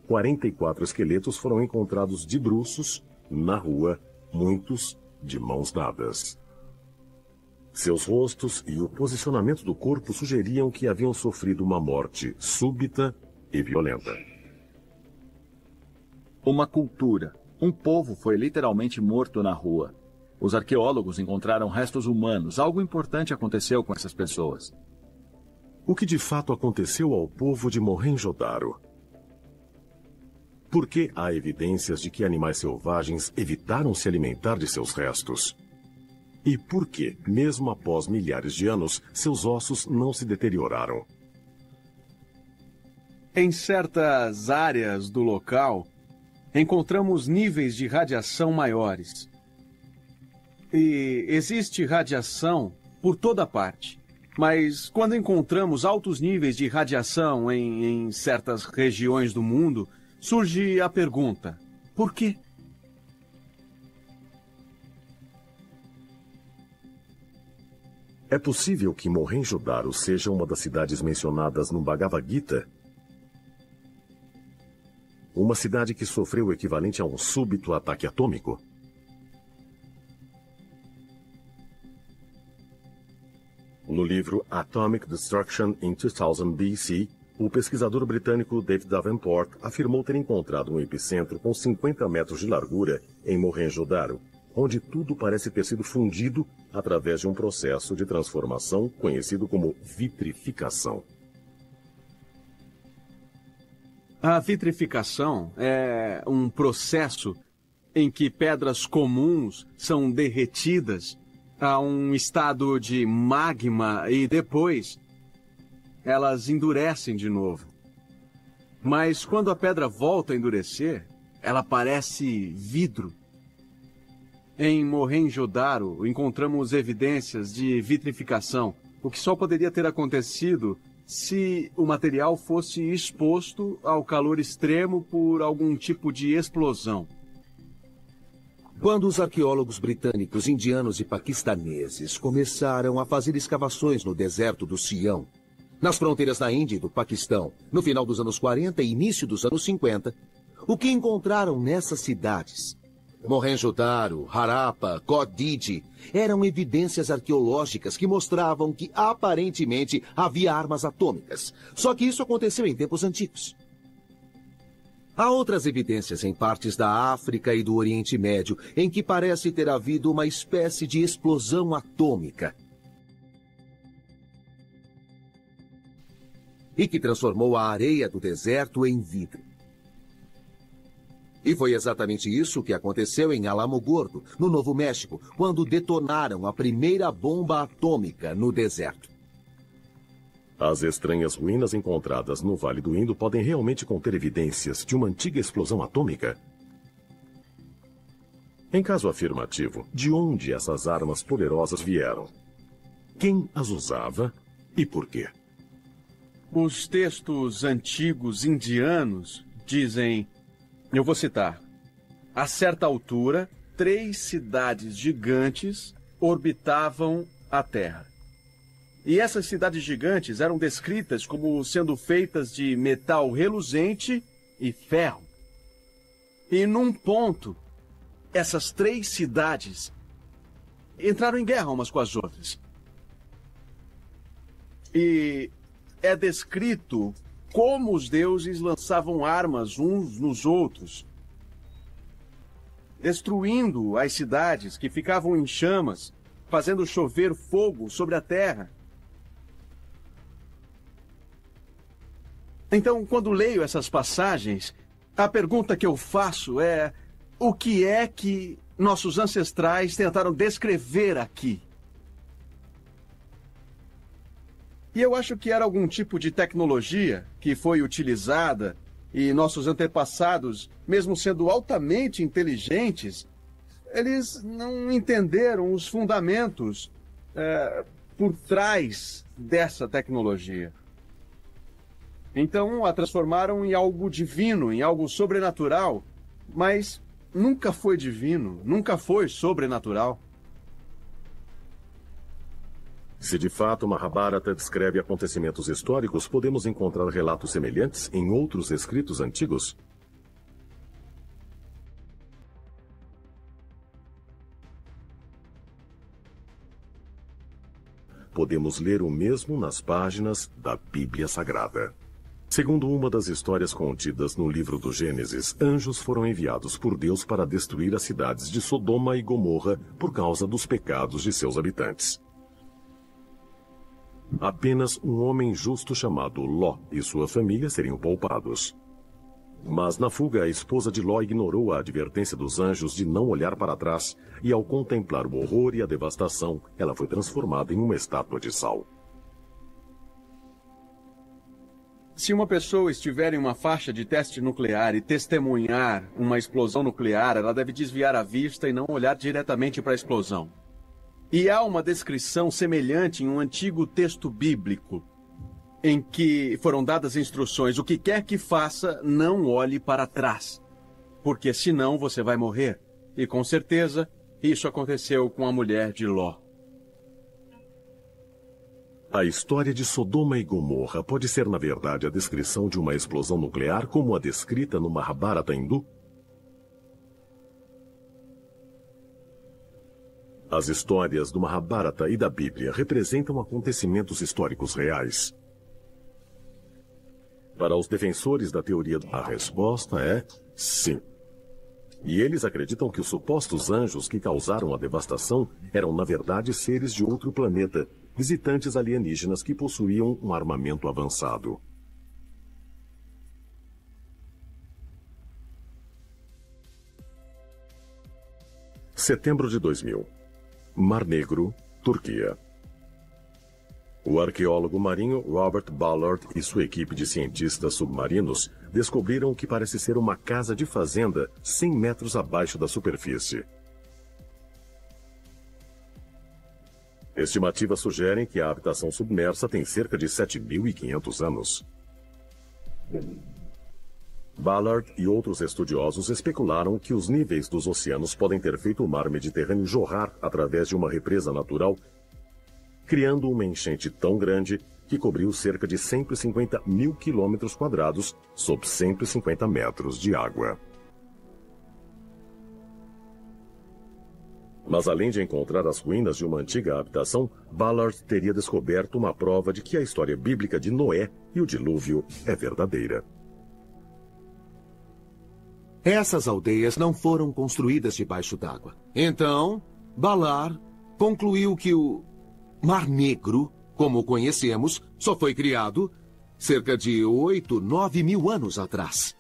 44 esqueletos foram encontrados de bruços, na rua, muitos de mãos dadas. Seus rostos e o posicionamento do corpo sugeriam que haviam sofrido uma morte súbita e violenta. Uma cultura. Um povo foi literalmente morto na rua. Os arqueólogos encontraram restos humanos. Algo importante aconteceu com essas pessoas. O que de fato aconteceu ao povo de Mohenjo-Daro? Por que há evidências de que animais selvagens evitaram se alimentar de seus restos? E por que, mesmo após milhares de anos, seus ossos não se deterioraram? Em certas áreas do local, encontramos níveis de radiação maiores. E existe radiação por toda parte. Mas quando encontramos altos níveis de radiação em certas regiões do mundo, surge a pergunta: por quê? É possível que Mohenjo-Daro seja uma das cidades mencionadas no Bhagavad Gita? Uma cidade que sofreu o equivalente a um súbito ataque atômico? No livro Atomic Destruction in 2000 BC, o pesquisador britânico David Davenport afirmou ter encontrado um epicentro com 50 metros de largura em Mohenjo-Daro, onde tudo parece ter sido fundido através de um processo de transformação conhecido como vitrificação. A vitrificação é um processo em que pedras comuns são derretidas a um estado de magma e depois elas endurecem de novo. Mas quando a pedra volta a endurecer, ela parece vidro. Em Mohenjo-Daro encontramos evidências de vitrificação, o que só poderia ter acontecido se o material fosse exposto ao calor extremo por algum tipo de explosão. Quando os arqueólogos britânicos, indianos e paquistaneses começaram a fazer escavações no deserto do Sião, nas fronteiras da Índia e do Paquistão, no final dos anos 40 e início dos anos 50, o que encontraram nessas cidades, Mohenjo-Daro, Harappa, Kodiji, eram evidências arqueológicas que mostravam que aparentemente havia armas atômicas. Só que isso aconteceu em tempos antigos. Há outras evidências em partes da África e do Oriente Médio em que parece ter havido uma espécie de explosão atômica e que transformou a areia do deserto em vidro. E foi exatamente isso que aconteceu em Alamogordo, no Novo México, quando detonaram a primeira bomba atômica no deserto. As estranhas ruínas encontradas no Vale do Indo podem realmente conter evidências de uma antiga explosão atômica? Em caso afirmativo, de onde essas armas poderosas vieram? Quem as usava e por quê? Os textos antigos indianos dizem, eu vou citar, a certa altura, 3 cidades gigantes orbitavam a Terra. E essas cidades gigantes eram descritas como sendo feitas de metal reluzente e ferro. E num ponto, essas 3 cidades entraram em guerra umas com as outras. E é descrito como os deuses lançavam armas uns nos outros, destruindo as cidades que ficavam em chamas, fazendo chover fogo sobre a terra. Então, quando leio essas passagens, a pergunta que eu faço é: o que é que nossos ancestrais tentaram descrever aqui? E eu acho que era algum tipo de tecnologia que foi utilizada e nossos antepassados, mesmo sendo altamente inteligentes, eles não entenderam os fundamentos por trás dessa tecnologia. Então a transformaram em algo divino, em algo sobrenatural, mas nunca foi divino, nunca foi sobrenatural. Se de fato Mahabharata descreve acontecimentos históricos, podemos encontrar relatos semelhantes em outros escritos antigos? Podemos ler o mesmo nas páginas da Bíblia Sagrada. Segundo uma das histórias contidas no livro do Gênesis, anjos foram enviados por Deus para destruir as cidades de Sodoma e Gomorra por causa dos pecados de seus habitantes. Apenas um homem justo chamado Ló e sua família seriam poupados. Mas na fuga, a esposa de Ló ignorou a advertência dos anjos de não olhar para trás, e ao contemplar o horror e a devastação, ela foi transformada em uma estátua de sal. Se uma pessoa estiver em uma faixa de teste nuclear e testemunhar uma explosão nuclear, ela deve desviar a vista e não olhar diretamente para a explosão. E há uma descrição semelhante em um antigo texto bíblico, em que foram dadas instruções: o que quer que faça, não olhe para trás, porque senão você vai morrer. E com certeza, isso aconteceu com a mulher de Ló. A história de Sodoma e Gomorra pode ser, na verdade, a descrição de uma explosão nuclear como a descrita no Mahabharata hindu? As histórias do Mahabharata e da Bíblia representam acontecimentos históricos reais. Para os defensores da teoria, a resposta é sim. E eles acreditam que os supostos anjos que causaram a devastação eram, na verdade, seres de outro planeta, visitantes alienígenas que possuíam um armamento avançado. Setembro de 2000. Mar Negro, Turquia. O arqueólogo marinho Robert Ballard e sua equipe de cientistas submarinos descobriram o que parece ser uma casa de fazenda 100 metros abaixo da superfície. Estimativas sugerem que a habitação submersa tem cerca de 7.500 anos. Ballard e outros estudiosos especularam que os níveis dos oceanos podem ter feito o mar Mediterrâneo jorrar através de uma represa natural, criando uma enchente tão grande que cobriu cerca de 150 mil quilômetros quadrados sob 150 metros de água. Mas além de encontrar as ruínas de uma antiga habitação, Ballard teria descoberto uma prova de que a história bíblica de Noé e o dilúvio é verdadeira. Essas aldeias não foram construídas debaixo d'água. Então, Ballard concluiu que o Mar Negro, como o conhecemos, só foi criado cerca de 8, 9 mil anos atrás.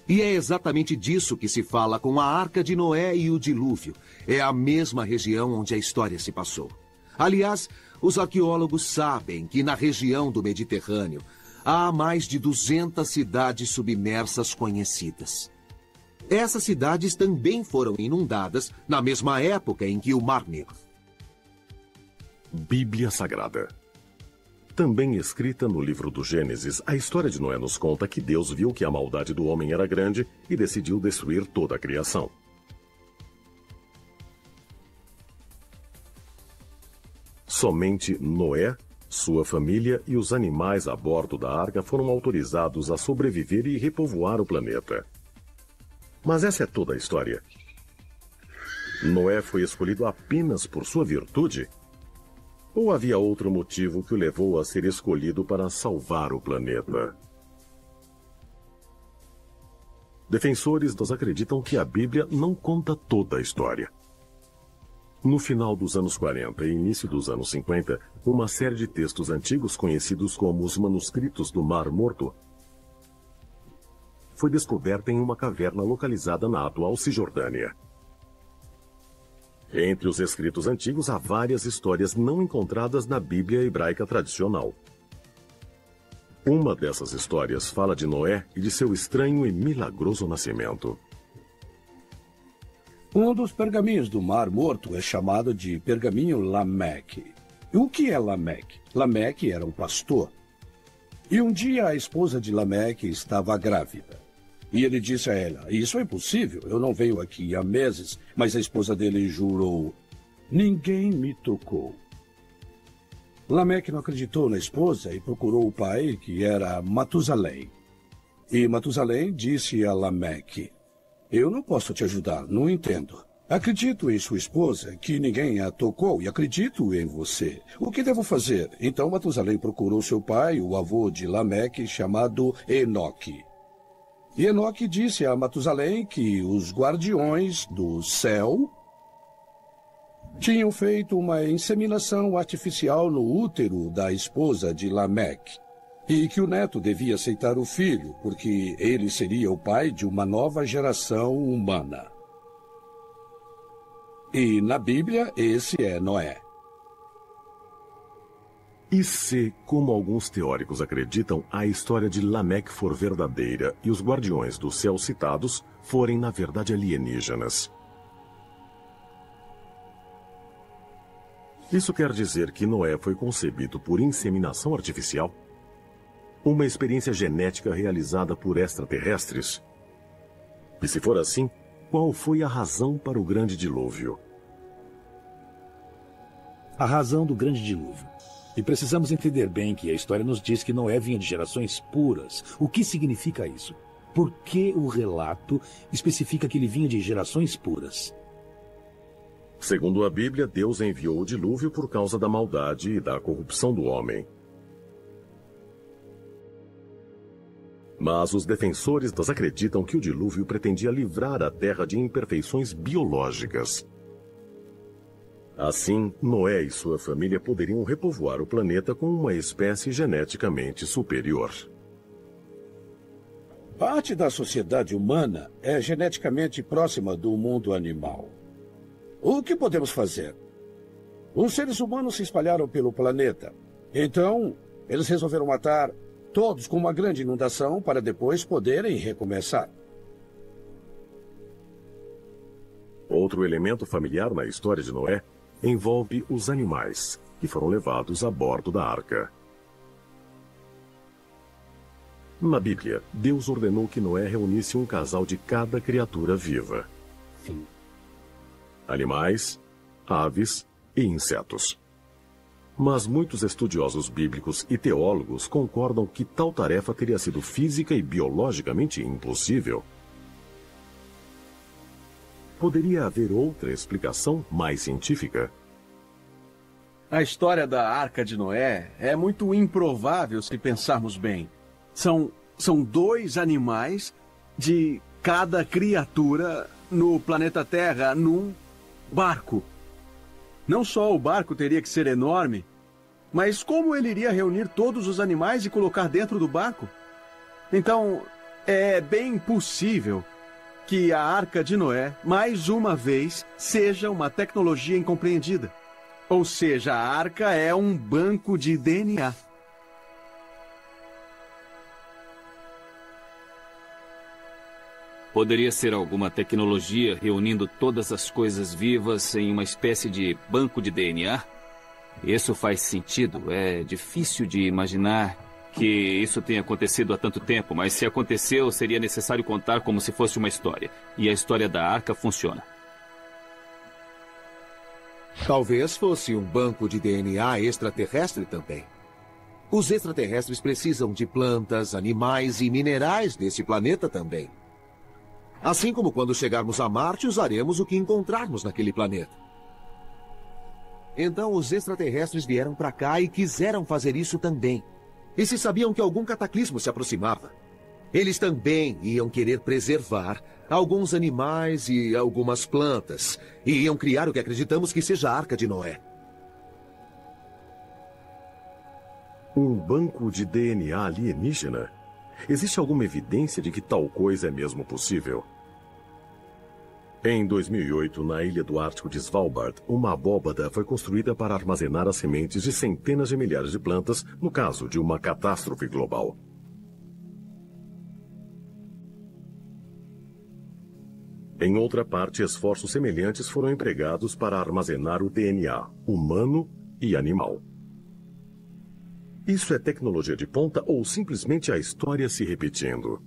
E é exatamente disso que se fala com a Arca de Noé e o dilúvio. É a mesma região onde a história se passou. Aliás, os arqueólogos sabem que na região do Mediterrâneo há mais de 200 cidades submersas conhecidas. Essas cidades também foram inundadas na mesma época em que o Mar Negro. Bíblia Sagrada. Também escrita no livro do Gênesis, a história de Noé nos conta que Deus viu que a maldade do homem era grande e decidiu destruir toda a criação. Somente Noé, sua família e os animais a bordo da arca foram autorizados a sobreviver e repovoar o planeta. Mas essa é toda a história. Noé foi escolhido apenas por sua virtude? Ou havia outro motivo que o levou a ser escolhido para salvar o planeta? Defensores acreditam que a Bíblia não conta toda a história. No final dos anos 40 e início dos anos 50, uma série de textos antigos conhecidos como os manuscritos do Mar Morto foi descoberta em uma caverna localizada na atual Cisjordânia. Entre os escritos antigos há várias histórias não encontradas na Bíblia hebraica tradicional. Uma dessas histórias fala de Noé e de seu estranho e milagroso nascimento. Um dos pergaminhos do Mar Morto é chamado de pergaminho Lameque. E o que é Lameque? Lameque era um pastor. E um dia a esposa de Lameque estava grávida. E ele disse a ela: isso é impossível, eu não venho aqui há meses. Mas a esposa dele jurou: ninguém me tocou. Lameque não acreditou na esposa e procurou o pai, que era Matusalém. E Matusalém disse a Lameque: eu não posso te ajudar, não entendo. Acredito em sua esposa, que ninguém a tocou, e acredito em você. O que devo fazer? Então Matusalém procurou seu pai, o avô de Lameque, chamado Enoque. E Enoque disse a Matusalém que os guardiões do céu tinham feito uma inseminação artificial no útero da esposa de Lameque. E que o neto devia aceitar o filho, porque ele seria o pai de uma nova geração humana. E na Bíblia, esse é Noé. E se, como alguns teóricos acreditam, a história de Lameque for verdadeira e os guardiões do céu citados forem, na verdade, alienígenas? Isso quer dizer que Noé foi concebido por inseminação artificial? Uma experiência genética realizada por extraterrestres? E se for assim, qual foi a razão para o grande dilúvio? A razão do grande dilúvio. E precisamos entender bem que a história nos diz que Noé vinha de gerações puras. O que significa isso? Por que o relato especifica que ele vinha de gerações puras? Segundo a Bíblia, Deus enviou o dilúvio por causa da maldade e da corrupção do homem. Mas os defensores acreditam que o dilúvio pretendia livrar a Terra de imperfeições biológicas. Assim, Noé e sua família poderiam repovoar o planeta com uma espécie geneticamente superior. Parte da sociedade humana é geneticamente próxima do mundo animal. O que podemos fazer? Os seres humanos se espalharam pelo planeta. Então, eles resolveram matar todos com uma grande inundação para depois poderem recomeçar. Outro elemento familiar na história de Noé envolve os animais, que foram levados a bordo da arca. Na Bíblia, Deus ordenou que Noé reunisse um casal de cada criatura viva. Animais, aves e insetos. Mas muitos estudiosos bíblicos e teólogos concordam que tal tarefa teria sido física e biologicamente impossível. Poderia haver outra explicação mais científica? A história da Arca de Noé é muito improvável se pensarmos bem. São 2 animais de cada criatura no planeta Terra num barco. Não só o barco teria que ser enorme, mas como ele iria reunir todos os animais e colocar dentro do barco? Então, é bem possível que a Arca de Noé, mais uma vez, seja uma tecnologia incompreendida. Ou seja, a Arca é um banco de DNA. Poderia ser alguma tecnologia reunindo todas as coisas vivas em uma espécie de banco de DNA? Isso faz sentido. É difícil de imaginar que isso tenha acontecido há tanto tempo, mas se aconteceu, seria necessário contar como se fosse uma história. E a história da Arca funciona. Talvez fosse um banco de DNA extraterrestre também. Os extraterrestres precisam de plantas, animais e minerais desse planeta também. Assim como quando chegarmos a Marte, usaremos o que encontrarmos naquele planeta. Então os extraterrestres vieram para cá e quiseram fazer isso também. E se sabiam que algum cataclismo se aproximava, eles também iam querer preservar alguns animais e algumas plantas. E iam criar o que acreditamos que seja a Arca de Noé. Um banco de DNA alienígena? Existe alguma evidência de que tal coisa é mesmo possível? Em 2008, na ilha do Ártico de Svalbard, uma abóbada foi construída para armazenar as sementes de centenas de milhares de plantas no caso de uma catástrofe global. Em outra parte, esforços semelhantes foram empregados para armazenar o DNA humano e animal. Isso é tecnologia de ponta ou simplesmente a história se repetindo?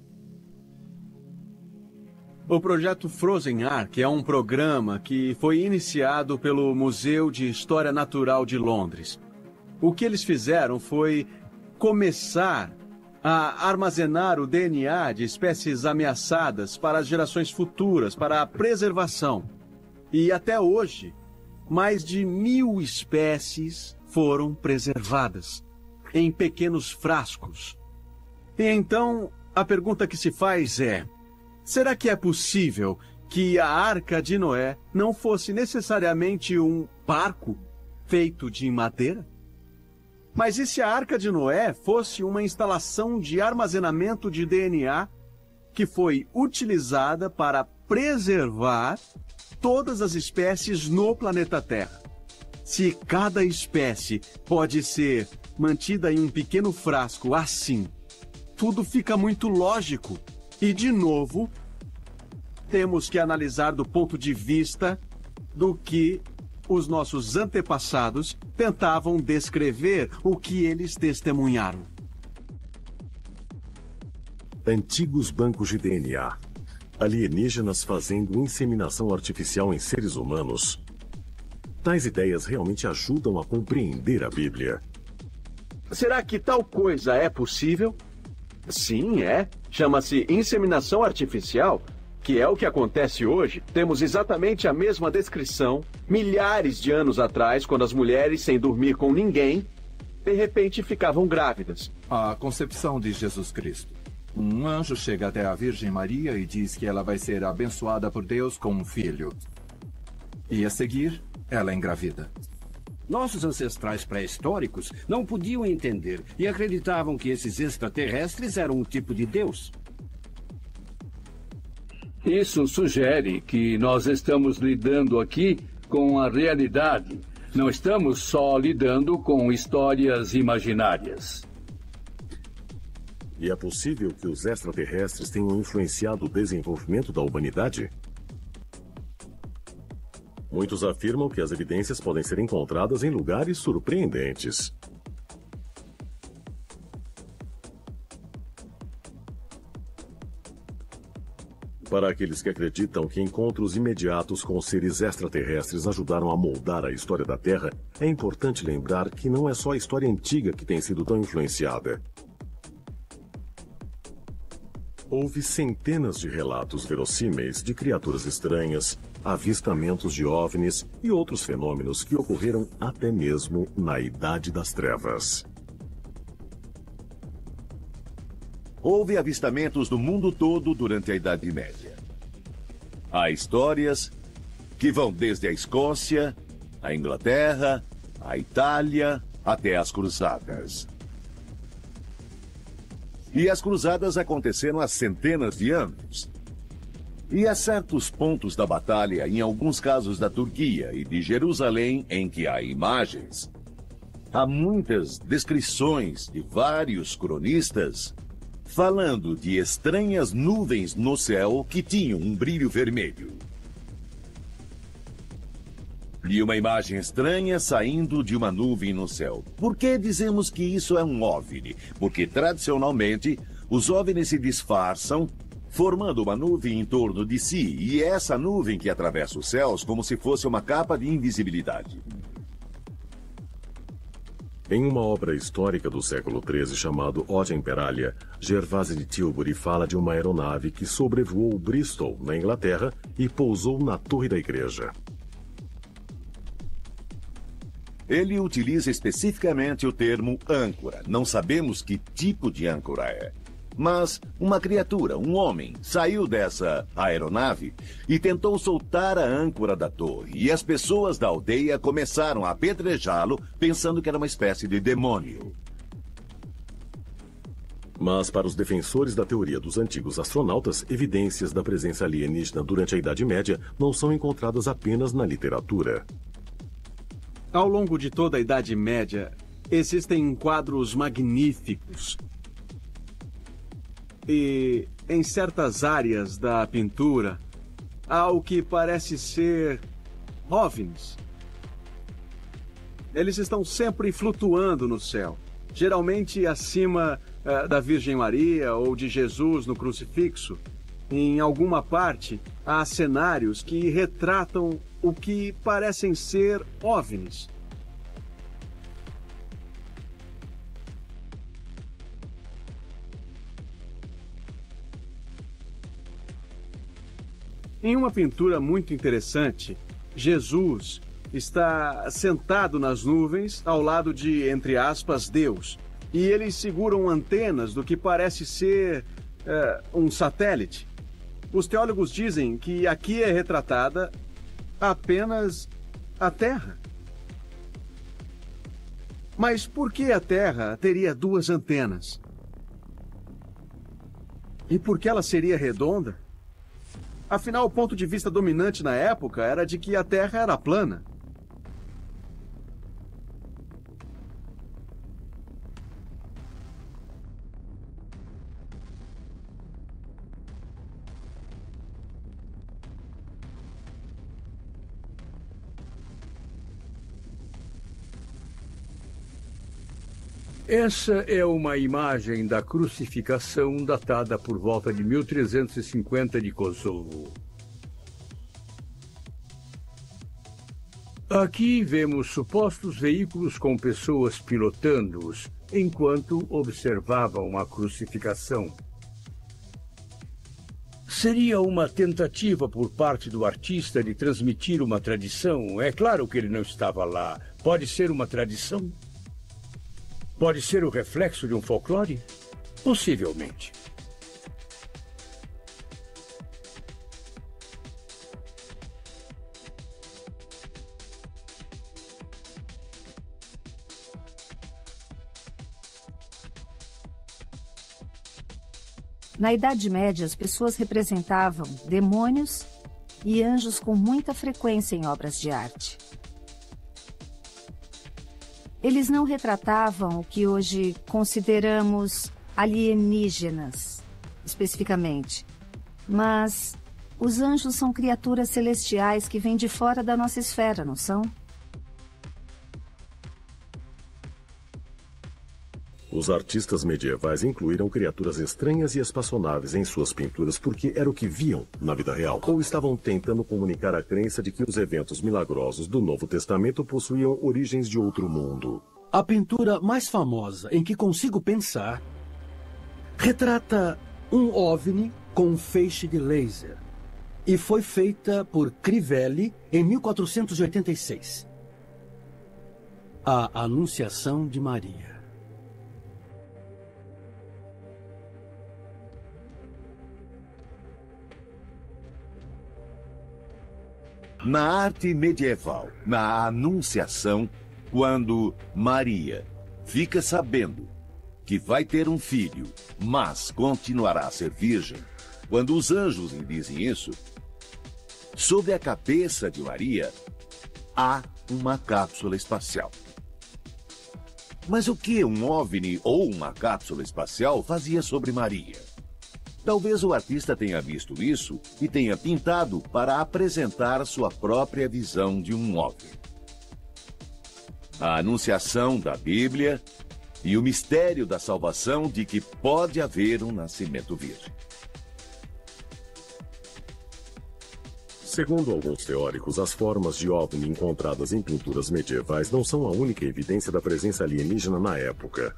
O projeto Frozen Ark é um programa que foi iniciado pelo Museu de História Natural de Londres. O que eles fizeram foi começar a armazenar o DNA de espécies ameaçadas para as gerações futuras, para a preservação. E até hoje, mais de 1000 espécies foram preservadas em pequenos frascos. E então, a pergunta que se faz é: será que é possível que a Arca de Noé não fosse necessariamente um barco feito de madeira? Mas e se a Arca de Noé fosse uma instalação de armazenamento de DNA que foi utilizada para preservar todas as espécies no planeta Terra? Se cada espécie pode ser mantida em um pequeno frasco assim, tudo fica muito lógico. E, de novo, temos que analisar do ponto de vista do que os nossos antepassados tentavam descrever o que eles testemunharam. Antigos bancos de DNA. Alienígenas fazendo inseminação artificial em seres humanos. Tais ideias realmente ajudam a compreender a Bíblia. Será que tal coisa é possível? Sim, é. Chama-se inseminação artificial, que é o que acontece hoje. Temos exatamente a mesma descrição milhares de anos atrás, quando as mulheres, sem dormir com ninguém, de repente ficavam grávidas. A concepção de Jesus Cristo. Um anjo chega até a Virgem Maria e diz que ela vai ser abençoada por Deus com um filho. E a seguir, ela engravida. Nossos ancestrais pré-históricos não podiam entender e acreditavam que esses extraterrestres eram um tipo de Deus. Isso sugere que nós estamos lidando aqui com a realidade. Não estamos só lidando com histórias imaginárias. E é possível que os extraterrestres tenham influenciado o desenvolvimento da humanidade? Muitos afirmam que as evidências podem ser encontradas em lugares surpreendentes. Para aqueles que acreditam que encontros imediatos com seres extraterrestres ajudaram a moldar a história da Terra, é importante lembrar que não é só a história antiga que tem sido tão influenciada. Houve centenas de relatos verossímeis de criaturas estranhas, avistamentos de OVNIs e outros fenômenos que ocorreram até mesmo na Idade das Trevas. Houve avistamentos do mundo todo durante a Idade Média. Há histórias que vão desde a Escócia, a Inglaterra, a Itália, até as Cruzadas. E as cruzadas aconteceram há centenas de anos. E há certos pontos da batalha, em alguns casos da Turquia e de Jerusalém, em que há imagens. Há muitas descrições de vários cronistas falando de estranhas nuvens no céu que tinham um brilho vermelho. E uma imagem estranha saindo de uma nuvem no céu. Por que dizemos que isso é um OVNI? Porque, tradicionalmente, os OVNIs se disfarçam, formando uma nuvem em torno de si, e é essa nuvem que atravessa os céus como se fosse uma capa de invisibilidade. Em uma obra histórica do século XIII chamado Ode Imperalia, Gervase de Tilbury fala de uma aeronave que sobrevoou Bristol, na Inglaterra, e pousou na torre da igreja. Ele utiliza especificamente o termo âncora. Não sabemos que tipo de âncora é. Mas uma criatura, um homem, saiu dessa aeronave e tentou soltar a âncora da torre. E as pessoas da aldeia começaram a apedrejá-lo, pensando que era uma espécie de demônio. Mas para os defensores da teoria dos antigos astronautas, evidências da presença alienígena durante a Idade Média não são encontradas apenas na literatura. Ao longo de toda a Idade Média, existem quadros magníficos. E em certas áreas da pintura, há o que parece ser OVNIs. Eles estão sempre flutuando no céu, geralmente acima da Virgem Maria ou de Jesus no crucifixo. Em alguma parte, há cenários que retratam o que parecem ser OVNIs. Em uma pintura muito interessante, Jesus está sentado nas nuvens ao lado de, entre aspas, Deus. E eles seguram antenas do que parece ser um satélite. Os teólogos dizem que aqui é retratada apenas a Terra. Mas por que a Terra teria duas antenas? E por que ela seria redonda? Afinal, o ponto de vista dominante na época era de que a Terra era plana. Essa é uma imagem da crucificação datada por volta de 1350 de Kosovo. Aqui vemos supostos veículos com pessoas pilotando-os enquanto observavam a crucificação. Seria uma tentativa por parte do artista de transmitir uma tradição? É claro que ele não estava lá. Pode ser uma tradição? Pode ser o reflexo de um folclore? Possivelmente. Na Idade Média, as pessoas representavam demônios e anjos com muita frequência em obras de arte. Eles não retratavam o que hoje consideramos alienígenas, especificamente. Mas os anjos são criaturas celestiais que vêm de fora da nossa esfera, não são? Os artistas medievais incluíram criaturas estranhas e espaçonaves em suas pinturas porque era o que viam na vida real. Ou estavam tentando comunicar a crença de que os eventos milagrosos do Novo Testamento possuíam origens de outro mundo. A pintura mais famosa em que consigo pensar retrata um OVNI com um feixe de laser e foi feita por Crivelli em 1486. A Anunciação de Maria. Na arte medieval, na Anunciação, quando Maria fica sabendo que vai ter um filho, mas continuará a ser virgem, quando os anjos lhe dizem isso, sobre a cabeça de Maria há uma cápsula espacial. Mas o que um OVNI ou uma cápsula espacial fazia sobre Maria? Talvez o artista tenha visto isso e tenha pintado para apresentar sua própria visão de um OVNI. A anunciação da Bíblia e o mistério da salvação de que pode haver um nascimento virgem. Segundo alguns teóricos, as formas de OVNI encontradas em pinturas medievais não são a única evidência da presença alienígena na época.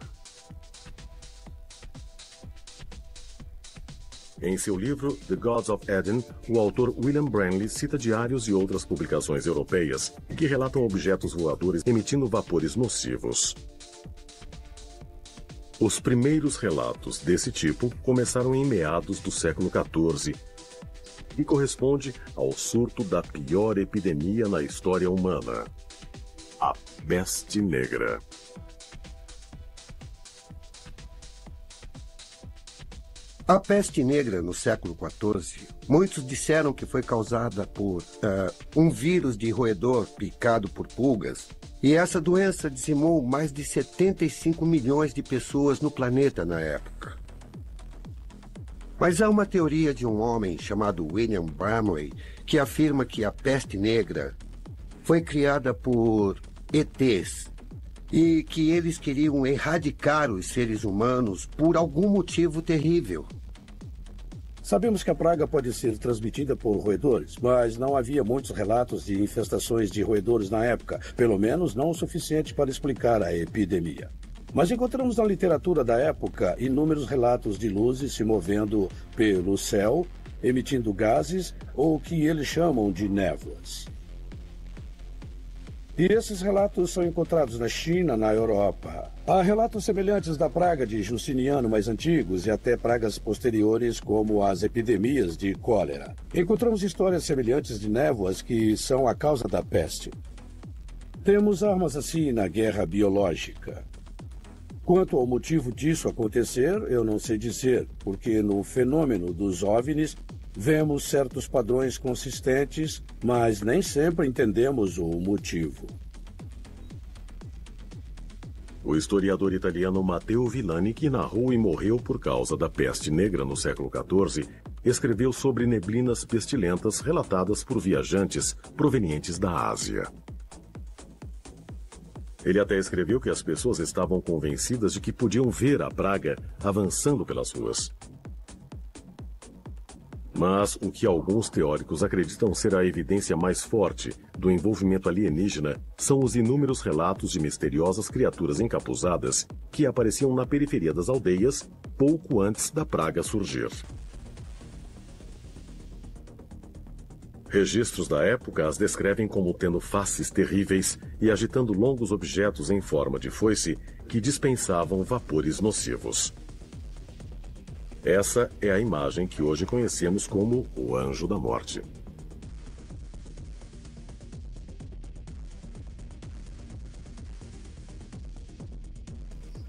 Em seu livro The Gods of Eden, o autor William Branly cita diários e outras publicações europeias que relatam objetos voadores emitindo vapores nocivos. Os primeiros relatos desse tipo começaram em meados do século XIV e corresponde ao surto da pior epidemia na história humana, a Peste Negra. A peste negra no século XIV, muitos disseram que foi causada por um vírus de roedor picado por pulgas, e essa doença dizimou mais de 75 milhões de pessoas no planeta na época. Mas há uma teoria de um homem chamado William Bramley que afirma que a peste negra foi criada por ETs e que eles queriam erradicar os seres humanos por algum motivo terrível. Sabemos que a praga pode ser transmitida por roedores, mas não havia muitos relatos de infestações de roedores na época, pelo menos não o suficiente para explicar a epidemia. Mas encontramos na literatura da época inúmeros relatos de luzes se movendo pelo céu, emitindo gases ou o que eles chamam de névoas. E esses relatos são encontrados na China, na Europa. Há relatos semelhantes da praga de Justiniano mais antigos e até pragas posteriores, como as epidemias de cólera. Encontramos histórias semelhantes de névoas que são a causa da peste. Temos armas assim na guerra biológica. Quanto ao motivo disso acontecer, eu não sei dizer, porque no fenômeno dos OVNIs vemos certos padrões consistentes, mas nem sempre entendemos o motivo. O historiador italiano Matteo Villani, que narrou e morreu por causa da peste negra no século XIV, escreveu sobre neblinas pestilentas relatadas por viajantes provenientes da Ásia. Ele até escreveu que as pessoas estavam convencidas de que podiam ver a praga avançando pelas ruas. Mas o que alguns teóricos acreditam ser a evidência mais forte do envolvimento alienígena são os inúmeros relatos de misteriosas criaturas encapuzadas que apareciam na periferia das aldeias pouco antes da praga surgir. Registros da época as descrevem como tendo faces terríveis e agitando longos objetos em forma de foice que dispensavam vapores nocivos. Essa é a imagem que hoje conhecemos como o Anjo da Morte.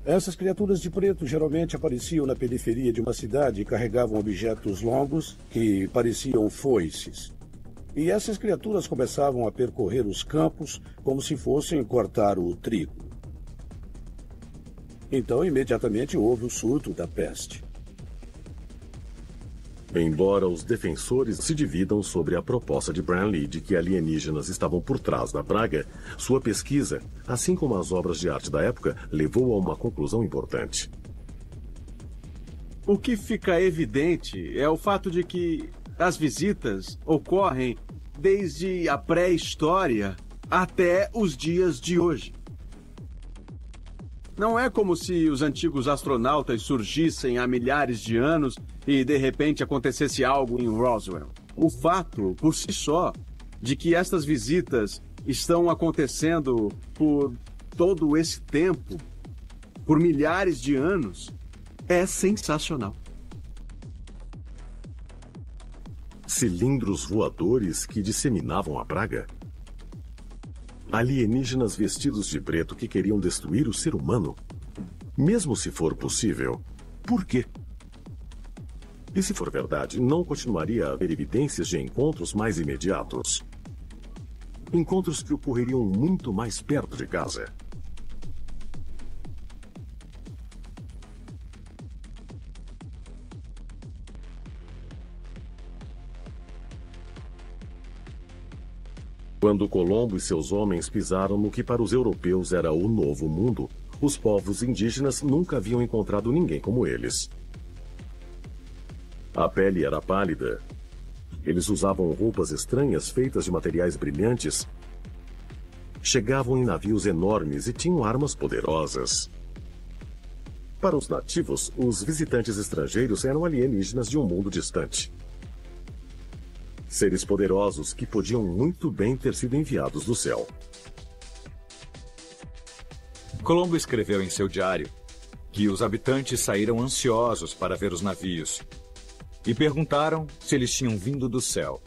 Essas criaturas de preto geralmente apareciam na periferia de uma cidade e carregavam objetos longos que pareciam foices. E essas criaturas começavam a percorrer os campos como se fossem cortar o trigo. Então, imediatamente houve o surto da peste. Embora os defensores se dividam sobre a proposta de Branly de que alienígenas estavam por trás da praga, sua pesquisa, assim como as obras de arte da época, levou a uma conclusão importante. O que fica evidente é o fato de que as visitas ocorrem desde a pré-história até os dias de hoje. Não é como se os antigos astronautas surgissem há milhares de anos e de repente acontecesse algo em Roswell. O fato, por si só, de que estas visitas estão acontecendo por todo esse tempo, por milhares de anos, é sensacional. Cilindros voadores que disseminavam a praga? Alienígenas vestidos de preto que queriam destruir o ser humano? Mesmo se for possível, por quê? E se for verdade, não continuaria a haver evidências de encontros mais imediatos? Encontros que ocorreriam muito mais perto de casa. Quando Colombo e seus homens pisaram no que para os europeus era o Novo Mundo, os povos indígenas nunca haviam encontrado ninguém como eles. A pele era pálida. Eles usavam roupas estranhas feitas de materiais brilhantes. Chegavam em navios enormes e tinham armas poderosas. Para os nativos, os visitantes estrangeiros eram alienígenas de um mundo distante. Seres poderosos que podiam muito bem ter sido enviados do céu. Colombo escreveu em seu diário que os habitantes saíram ansiosos para ver os navios e perguntaram se eles tinham vindo do céu.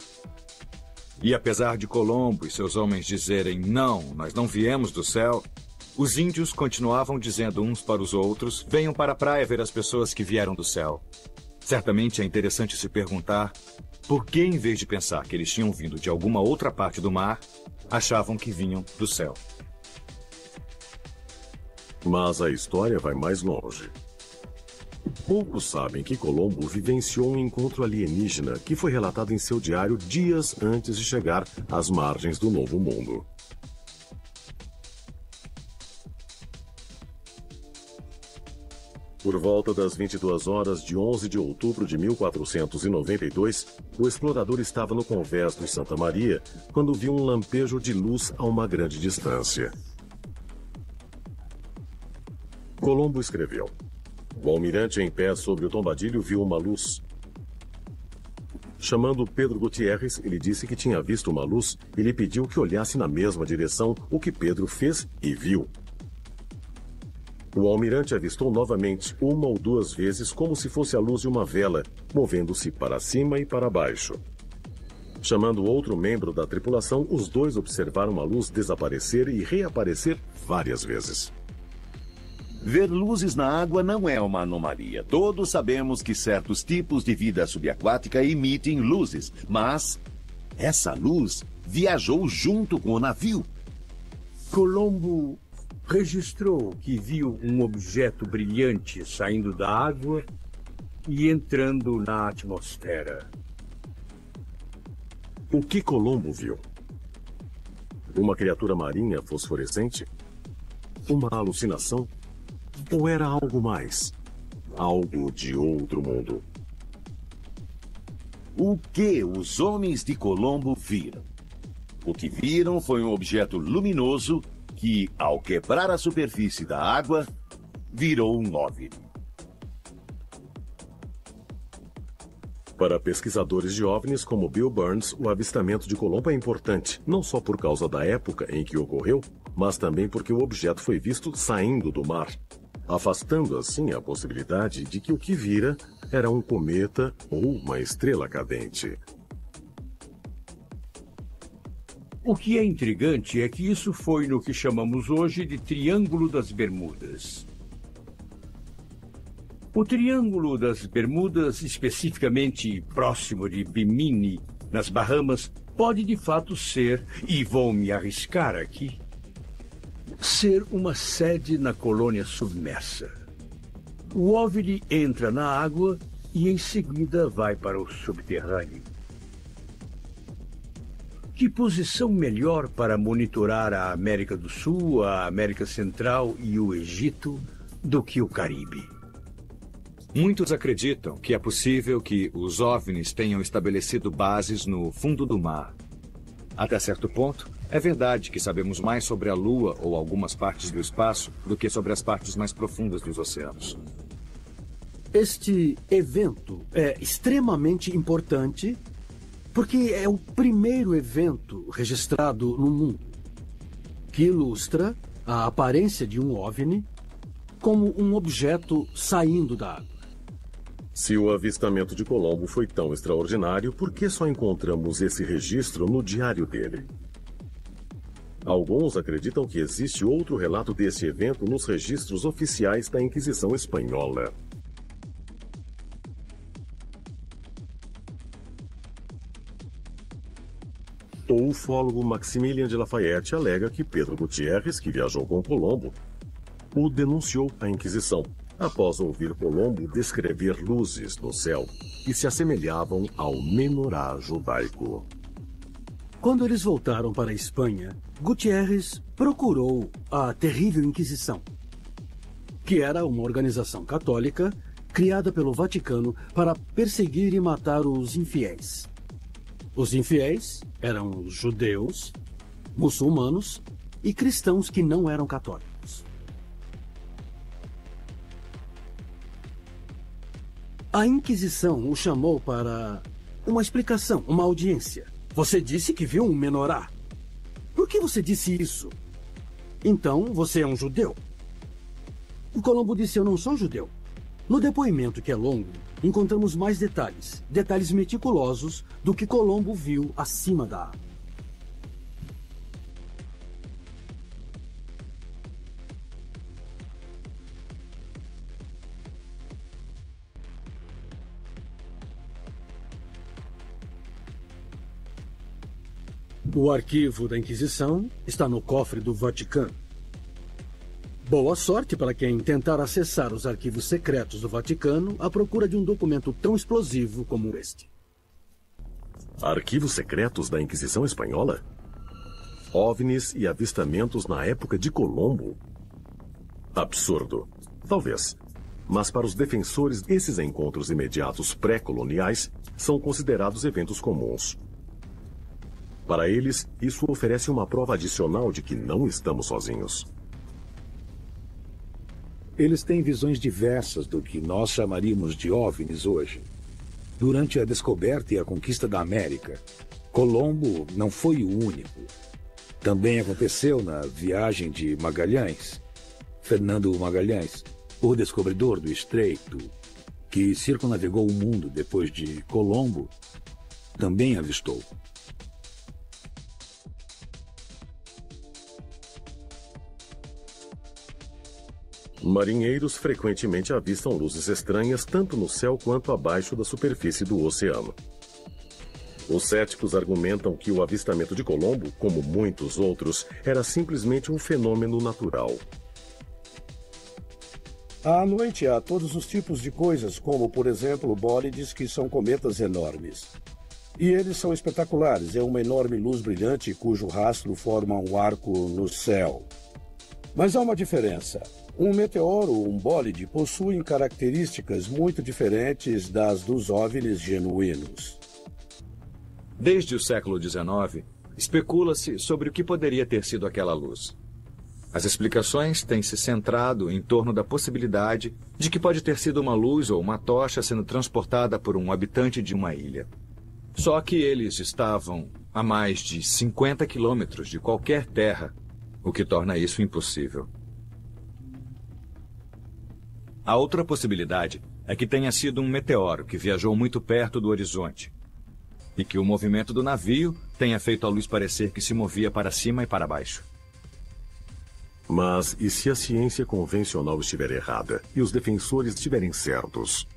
E apesar de Colombo e seus homens dizerem não, nós não viemos do céu, os índios continuavam dizendo uns para os outros: venham para a praia ver as pessoas que vieram do céu. Certamente é interessante se perguntar por que, em vez de pensar que eles tinham vindo de alguma outra parte do mar, achavam que vinham do céu. Mas a história vai mais longe. Poucos sabem que Colombo vivenciou um encontro alienígena que foi relatado em seu diário dias antes de chegar às margens do Novo Mundo. Por volta das 22 horas de 11 de outubro de 1492, o explorador estava no convés do Santa Maria quando viu um lampejo de luz a uma grande distância. Colombo escreveu: o almirante em pé sobre o tombadilho viu uma luz. Chamando Pedro Gutierrez, ele disse que tinha visto uma luz e lhe pediu que olhasse na mesma direção, o que Pedro fez e viu. O almirante avistou novamente uma ou duas vezes como se fosse a luz de uma vela, movendo-se para cima e para baixo. Chamando outro membro da tripulação, os dois observaram a luz desaparecer e reaparecer várias vezes. Ver luzes na água não é uma anomalia. Todos sabemos que certos tipos de vida subaquática emitem luzes, mas essa luz viajou junto com o navio. Colombo registrou que viu um objeto brilhante saindo da água e entrando na atmosfera. O que Colombo viu? Uma criatura marinha fosforescente? Uma alucinação? Ou era algo mais? Algo de outro mundo? O que os homens de Colombo viram? O que viram foi um objeto luminoso que, ao quebrar a superfície da água, virou um OVNI. Para pesquisadores de OVNIs como Bill Burns, o avistamento de Colombo é importante, não só por causa da época em que ocorreu, mas também porque o objeto foi visto saindo do mar, afastando assim a possibilidade de que o que vira era um cometa ou uma estrela cadente. O que é intrigante é que isso foi no que chamamos hoje de Triângulo das Bermudas. O Triângulo das Bermudas, especificamente próximo de Bimini, nas Bahamas, pode de fato ser, e vou me arriscar aqui, ser uma sede na colônia submersa. O OVNI entra na água e em seguida vai para o subterrâneo. Que posição melhor para monitorar a América do Sul, a América Central e o Egito do que o Caribe? Muitos acreditam que é possível que os OVNIs tenham estabelecido bases no fundo do mar. Até certo ponto, é verdade que sabemos mais sobre a Lua ou algumas partes do espaço do que sobre as partes mais profundas dos oceanos. Este evento é extremamente importante porque é o primeiro evento registrado no mundo que ilustra a aparência de um OVNI como um objeto saindo da água. Se o avistamento de Colombo foi tão extraordinário, por que só encontramos esse registro no diário dele? Alguns acreditam que existe outro relato desse evento nos registros oficiais da Inquisição Espanhola. O ufólogo Maximilien de Lafayette alega que Pedro Gutierrez, que viajou com Colombo, o denunciou à Inquisição, após ouvir Colombo descrever luzes no céu que se assemelhavam ao menorá judaico. Quando eles voltaram para a Espanha, Gutierrez procurou a terrível Inquisição, que era uma organização católica criada pelo Vaticano para perseguir e matar os infiéis. Os infiéis eram os judeus, muçulmanos e cristãos que não eram católicos. A Inquisição o chamou para uma explicação, uma audiência. Você disse que viu um menorá. Por que você disse isso? Então, você é um judeu. O Colombo disse, eu não sou judeu. No depoimento, que é longo, encontramos mais detalhes, detalhes meticulosos do que Colombo viu acima da água. O arquivo da Inquisição está no cofre do Vaticano. Boa sorte para quem tentar acessar os arquivos secretos do Vaticano à procura de um documento tão explosivo como este. Arquivos secretos da Inquisição Espanhola? OVNIs e avistamentos na época de Colombo? Absurdo. Talvez. Mas para os defensores, esses encontros imediatos pré-coloniais são considerados eventos comuns. Para eles, isso oferece uma prova adicional de que não estamos sozinhos. Eles têm visões diversas do que nós chamaríamos de OVNIs hoje. Durante a descoberta e a conquista da América, Colombo não foi o único. Também aconteceu na viagem de Magalhães. Fernando Magalhães, o descobridor do Estreito, que circunnavegou o mundo depois de Colombo, também avistou. Marinheiros frequentemente avistam luzes estranhas tanto no céu quanto abaixo da superfície do oceano. Os céticos argumentam que o avistamento de Colombo, como muitos outros, era simplesmente um fenômeno natural. À noite há todos os tipos de coisas, como, por exemplo, bólides que são cometas enormes. E eles são espetaculares. É uma enorme luz brilhante cujo rastro forma um arco no céu. Mas há uma diferença. Um meteoro ou um bólide possuem características muito diferentes das dos OVNIs genuínos. Desde o século XIX, especula-se sobre o que poderia ter sido aquela luz. As explicações têm se centrado em torno da possibilidade de que pode ter sido uma luz ou uma tocha sendo transportada por um habitante de uma ilha. Só que eles estavam a mais de 50 quilômetros de qualquer terra, o que torna isso impossível. A outra possibilidade é que tenha sido um meteoro que viajou muito perto do horizonte e que o movimento do navio tenha feito a luz parecer que se movia para cima e para baixo. Mas e se a ciência convencional estiver errada e os defensores estiverem certos?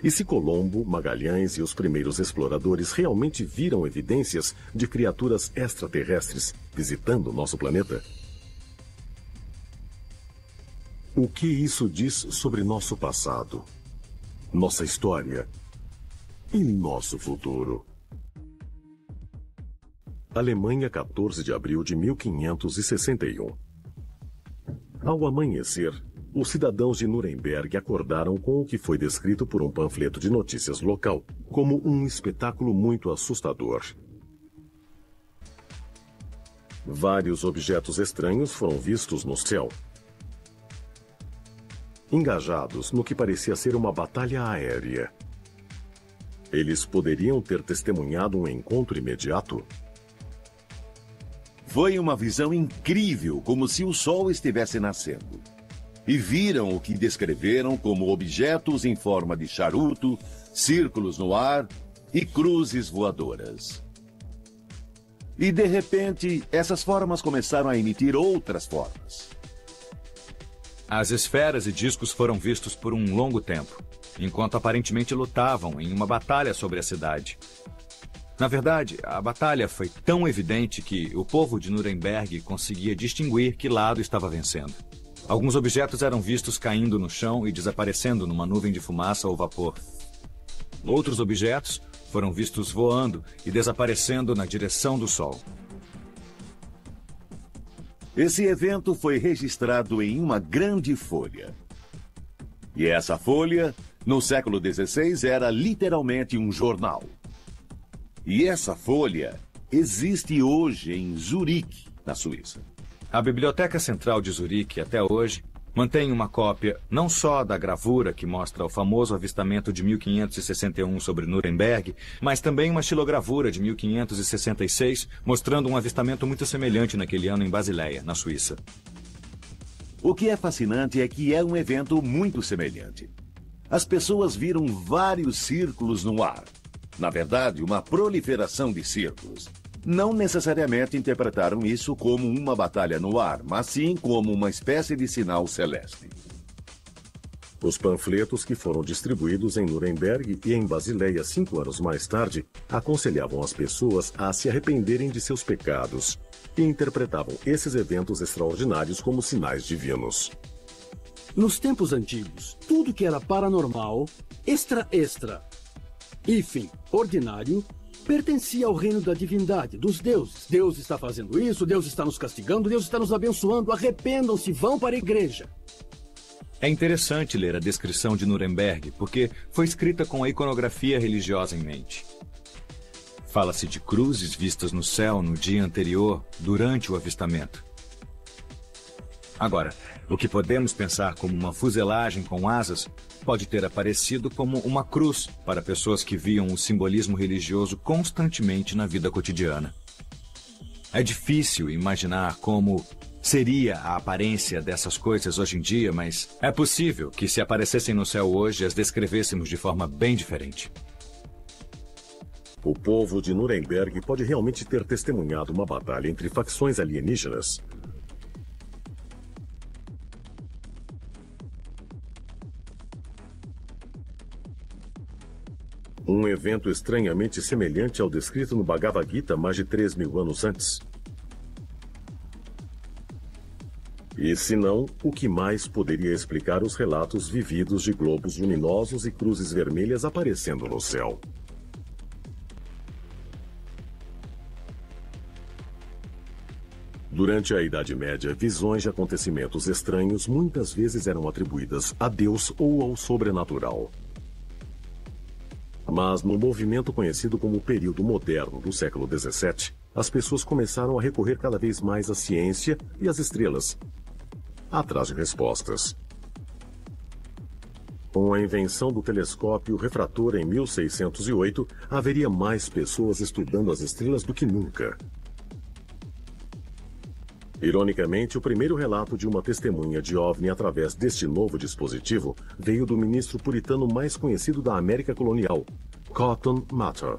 E se Colombo, Magalhães e os primeiros exploradores realmente viram evidências de criaturas extraterrestres visitando nosso planeta? O que isso diz sobre nosso passado, nossa história e nosso futuro? Alemanha, 14 de abril de 1561. Ao amanhecer, os cidadãos de Nuremberg acordaram com o que foi descrito por um panfleto de notícias local como um espetáculo muito assustador. Vários objetos estranhos foram vistos no céu, engajados no que parecia ser uma batalha aérea. Eles poderiam ter testemunhado um encontro imediato? Foi uma visão incrível, como se o sol estivesse nascendo. E viram o que descreveram como objetos em forma de charuto, círculos no ar e cruzes voadoras. E, de repente, essas formas começaram a emitir outras formas. As esferas e discos foram vistos por um longo tempo, enquanto aparentemente lutavam em uma batalha sobre a cidade. Na verdade, a batalha foi tão evidente que o povo de Nuremberg conseguia distinguir que lado estava vencendo. Alguns objetos eram vistos caindo no chão e desaparecendo numa nuvem de fumaça ou vapor. Outros objetos foram vistos voando e desaparecendo na direção do sol. Esse evento foi registrado em uma grande folha. E essa folha, no século XVI, era literalmente um jornal. E essa folha existe hoje em Zurique, na Suíça. A Biblioteca Central de Zurique, até hoje, mantém uma cópia não só da gravura que mostra o famoso avistamento de 1561 sobre Nuremberg, mas também uma xilogravura de 1566, mostrando um avistamento muito semelhante naquele ano em Basileia, na Suíça. O que é fascinante é que é um evento muito semelhante. As pessoas viram vários círculos no ar. Na verdade, uma proliferação de círculos. Não necessariamente interpretaram isso como uma batalha no ar, mas sim como uma espécie de sinal celeste. Os panfletos que foram distribuídos em Nuremberg e em Basileia 5 anos mais tarde aconselhavam as pessoas a se arrependerem de seus pecados e interpretavam esses eventos extraordinários como sinais divinos. Nos tempos antigos, tudo que era paranormal, extra, hífen, ordinário, pertencia ao reino da divindade, dos deuses. Deus está fazendo isso, Deus está nos castigando, Deus está nos abençoando. Arrependam-se, vão para a igreja. É interessante ler a descrição de Nuremberg, porque foi escrita com a iconografia religiosa em mente. Fala-se de cruzes vistas no céu no dia anterior, durante o avistamento. Agora, o que podemos pensar como uma fuselagem com asas pode ter aparecido como uma cruz para pessoas que viam o simbolismo religioso constantemente na vida cotidiana. É difícil imaginar como seria a aparência dessas coisas hoje em dia, mas é possível que se aparecessem no céu hoje as descrevêssemos de forma bem diferente. O povo de Nuremberg pode realmente ter testemunhado uma batalha entre facções alienígenas. evento estranhamente semelhante ao descrito no Bhagavad Gita mais de 3.000 anos antes? E se não, o que mais poderia explicar os relatos vividos de globos luminosos e cruzes vermelhas aparecendo no céu? Durante a Idade Média, visões de acontecimentos estranhos muitas vezes eram atribuídas a Deus ou ao sobrenatural. Mas no movimento conhecido como o período moderno do século XVII, as pessoas começaram a recorrer cada vez mais à ciência e às estrelas, atrás de respostas. Com a invenção do telescópio refrator em 1608, haveria mais pessoas estudando as estrelas do que nunca. Ironicamente, o primeiro relato de uma testemunha de OVNI através deste novo dispositivo veio do ministro puritano mais conhecido da América colonial, Cotton Mather.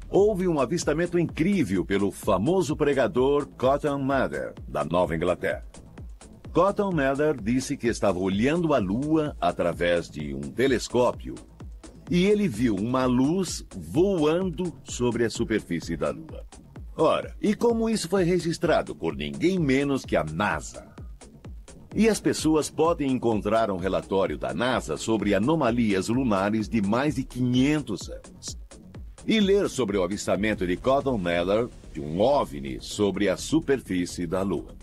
Houve um avistamento incrível pelo famoso pregador Cotton Mather, da Nova Inglaterra. Cotton Mather disse que estava olhando a Lua através de um telescópio e ele viu uma luz voando sobre a superfície da Lua. Ora, e como isso foi registrado por ninguém menos que a NASA? E as pessoas podem encontrar um relatório da NASA sobre anomalias lunares de mais de 500 anos. E ler sobre o avistamento de Cotton Mather de um OVNI sobre a superfície da Lua.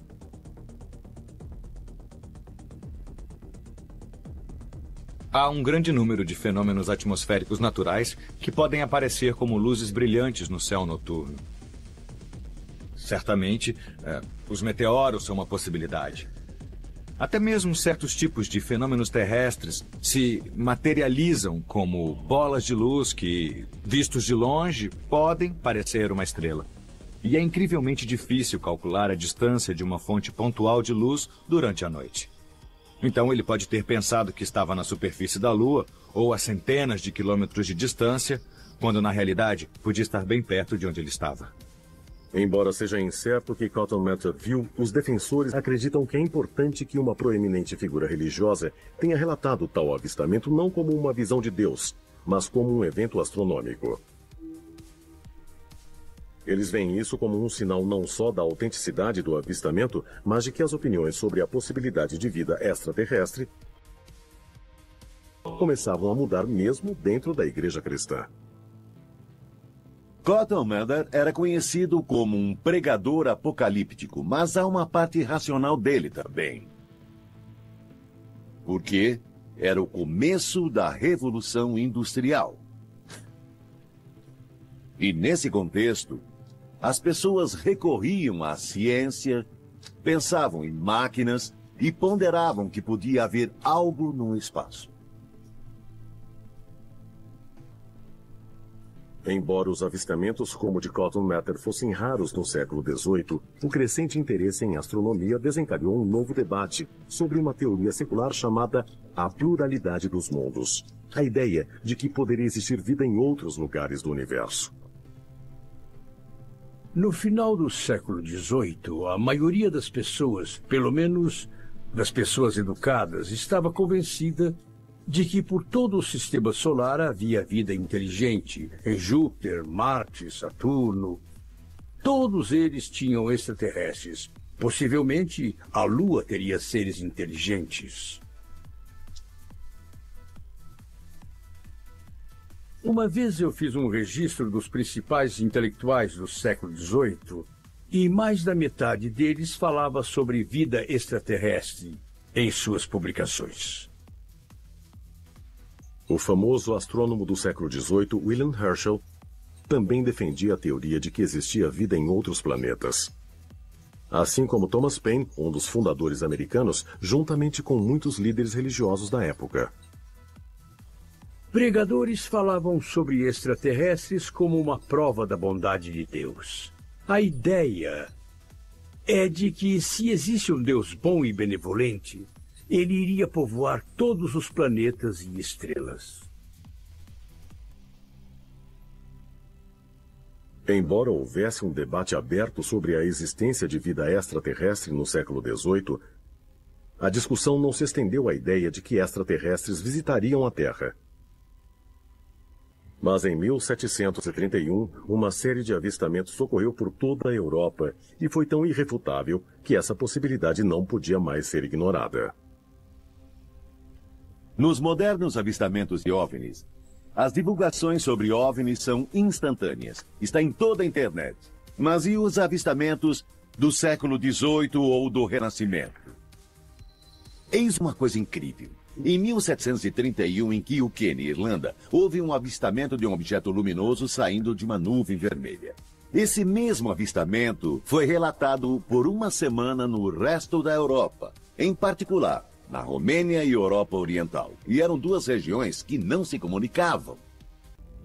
Há um grande número de fenômenos atmosféricos naturais que podem aparecer como luzes brilhantes no céu noturno. Certamente, os meteoros são uma possibilidade. Até mesmo certos tipos de fenômenos terrestres se materializam como bolas de luz que, vistos de longe, podem parecer uma estrela. E é incrivelmente difícil calcular a distância de uma fonte pontual de luz durante a noite. Então ele pode ter pensado que estava na superfície da Lua ou a centenas de quilômetros de distância, quando na realidade podia estar bem perto de onde ele estava. Embora seja incerto o que Cotton Mather viu, os defensores acreditam que é importante que uma proeminente figura religiosa tenha relatado tal avistamento não como uma visão de Deus, mas como um evento astronômico. Eles veem isso como um sinal não só da autenticidade do avistamento, mas de que as opiniões sobre a possibilidade de vida extraterrestre começavam a mudar mesmo dentro da igreja cristã. Cotton Mather era conhecido como um pregador apocalíptico, mas há uma parte racional dele também. Porque era o começo da Revolução Industrial. E nesse contexto, as pessoas recorriam à ciência, pensavam em máquinas e ponderavam que podia haver algo no espaço. Embora os avistamentos como o de Cotton Mather fossem raros no século XVIII, o crescente interesse em astronomia desencadeou um novo debate sobre uma teoria secular chamada a pluralidade dos mundos. A ideia de que poderia existir vida em outros lugares do universo. No final do século XVIII, a maioria das pessoas, pelo menos das pessoas educadas, estava convencida de que por todo o sistema solar havia vida inteligente, em Júpiter, Marte, Saturno. Todos eles tinham extraterrestres. Possivelmente, a Lua teria seres inteligentes. Uma vez eu fiz um registro dos principais intelectuais do século XVIII e mais da metade deles falava sobre vida extraterrestre em suas publicações. O famoso astrônomo do século XVIII, William Herschel, também defendia a teoria de que existia vida em outros planetas. Assim como Thomas Paine, um dos fundadores americanos, juntamente com muitos líderes religiosos da época. Pregadores falavam sobre extraterrestres como uma prova da bondade de Deus. A ideia é de que, se existe um Deus bom e benevolente, ele iria povoar todos os planetas e estrelas. Embora houvesse um debate aberto sobre a existência de vida extraterrestre no século XVIII, a discussão não se estendeu à ideia de que extraterrestres visitariam a Terra. Mas em 1731, uma série de avistamentos ocorreu por toda a Europa e foi tão irrefutável que essa possibilidade não podia mais ser ignorada. Nos modernos avistamentos de OVNIs, as divulgações sobre OVNIs são instantâneas. Está em toda a internet. Mas e os avistamentos do século XVIII ou do Renascimento? Eis uma coisa incrível. Em 1731, em Kilkenny, Irlanda, houve um avistamento de um objeto luminoso saindo de uma nuvem vermelha. Esse mesmo avistamento foi relatado por uma semana no resto da Europa, em particular na Romênia e Europa Oriental. E eram duas regiões que não se comunicavam.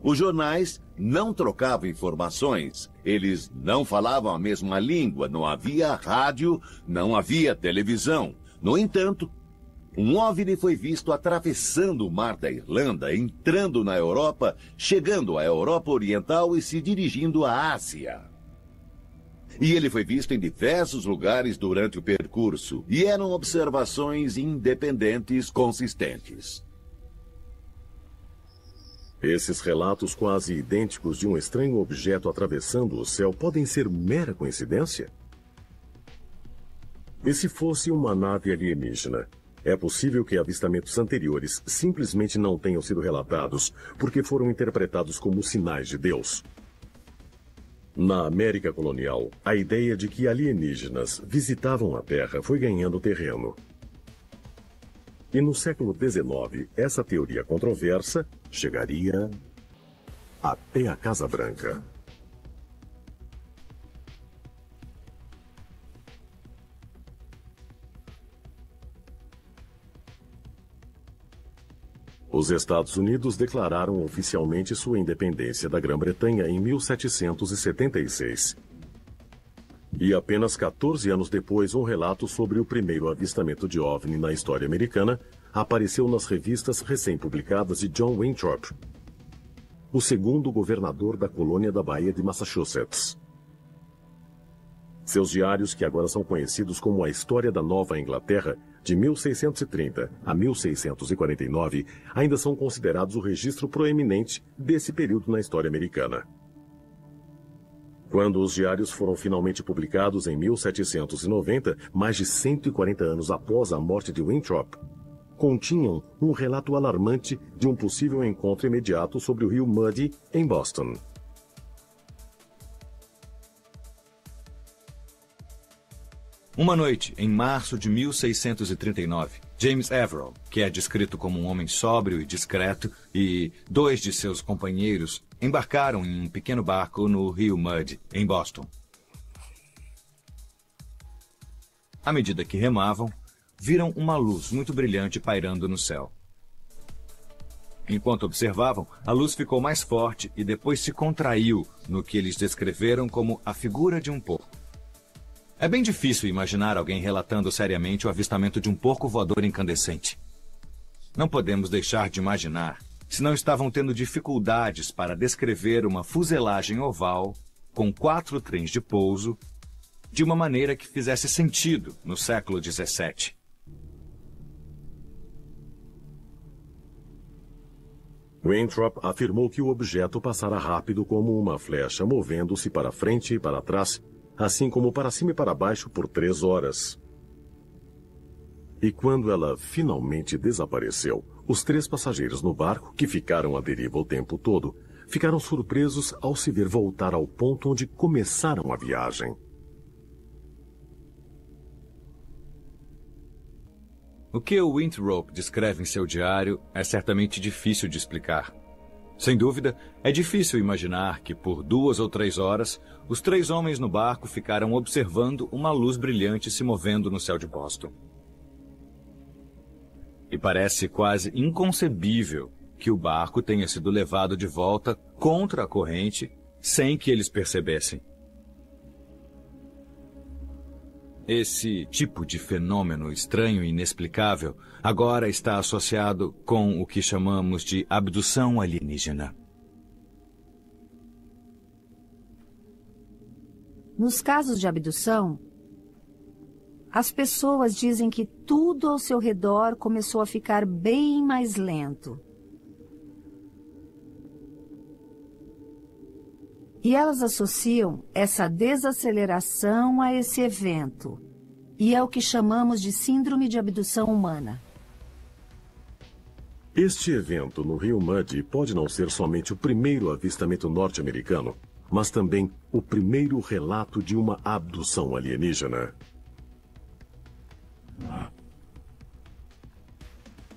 Os jornais não trocavam informações, eles não falavam a mesma língua, não havia rádio, não havia televisão. No entanto, um OVNI foi visto atravessando o mar da Irlanda, entrando na Europa, chegando à Europa Oriental e se dirigindo à Ásia. E ele foi visto em diversos lugares durante o percurso, e eram observações independentes consistentes. Esses relatos quase idênticos de um estranho objeto atravessando o céu podem ser mera coincidência? E se fosse uma nave alienígena? É possível que avistamentos anteriores simplesmente não tenham sido relatados porque foram interpretados como sinais de Deus. Na América colonial, a ideia de que alienígenas visitavam a Terra foi ganhando terreno. E no século XIX, essa teoria controversa chegaria até a Casa Branca. Os Estados Unidos declararam oficialmente sua independência da Grã-Bretanha em 1776. E apenas 14 anos depois, um relato sobre o primeiro avistamento de OVNI na história americana apareceu nas revistas recém-publicadas de John Winthrop, o segundo governador da colônia da Baía de Massachusetts. Seus diários, que agora são conhecidos como a História da Nova Inglaterra, de 1630 a 1649, ainda são considerados o registro proeminente desse período na história americana. Quando os diários foram finalmente publicados em 1790, mais de 140 anos após a morte de Winthrop, continham um relato alarmante de um possível encontro imediato sobre o rio Muddy, em Boston. Uma noite, em março de 1639, James Averill, que é descrito como um homem sóbrio e discreto, e 2 de seus companheiros embarcaram em um pequeno barco no rio Muddy, em Boston. À medida que remavam, viram uma luz muito brilhante pairando no céu. Enquanto observavam, a luz ficou mais forte e depois se contraiu no que eles descreveram como a figura de um porco. É bem difícil imaginar alguém relatando seriamente o avistamento de um porco voador incandescente. Não podemos deixar de imaginar se não estavam tendo dificuldades para descrever uma fuselagem oval com 4 trens de pouso de uma maneira que fizesse sentido no século XVII. Winthrop afirmou que o objeto passara rápido como uma flecha, movendo-se para frente e para trás, assim como para cima e para baixo por 3 horas. E quando ela finalmente desapareceu, os 3 passageiros no barco, que ficaram à deriva o tempo todo, ficaram surpresos ao se ver voltar ao ponto onde começaram a viagem. O que o Winthrop descreve em seu diário é certamente difícil de explicar. Sem dúvida, é difícil imaginar que por 2 ou 3 horas, os 3 homens no barco ficaram observando uma luz brilhante se movendo no céu de Boston. E parece quase inconcebível que o barco tenha sido levado de volta contra a corrente sem que eles percebessem. Esse tipo de fenômeno estranho e inexplicável agora está associado com o que chamamos de abdução alienígena. Nos casos de abdução, as pessoas dizem que tudo ao seu redor começou a ficar bem mais lento. E elas associam essa desaceleração a esse evento. E é o que chamamos de síndrome de abdução humana. Este evento no Rio Muddy pode não ser somente o primeiro avistamento norte-americano, mas também o primeiro relato de uma abdução alienígena.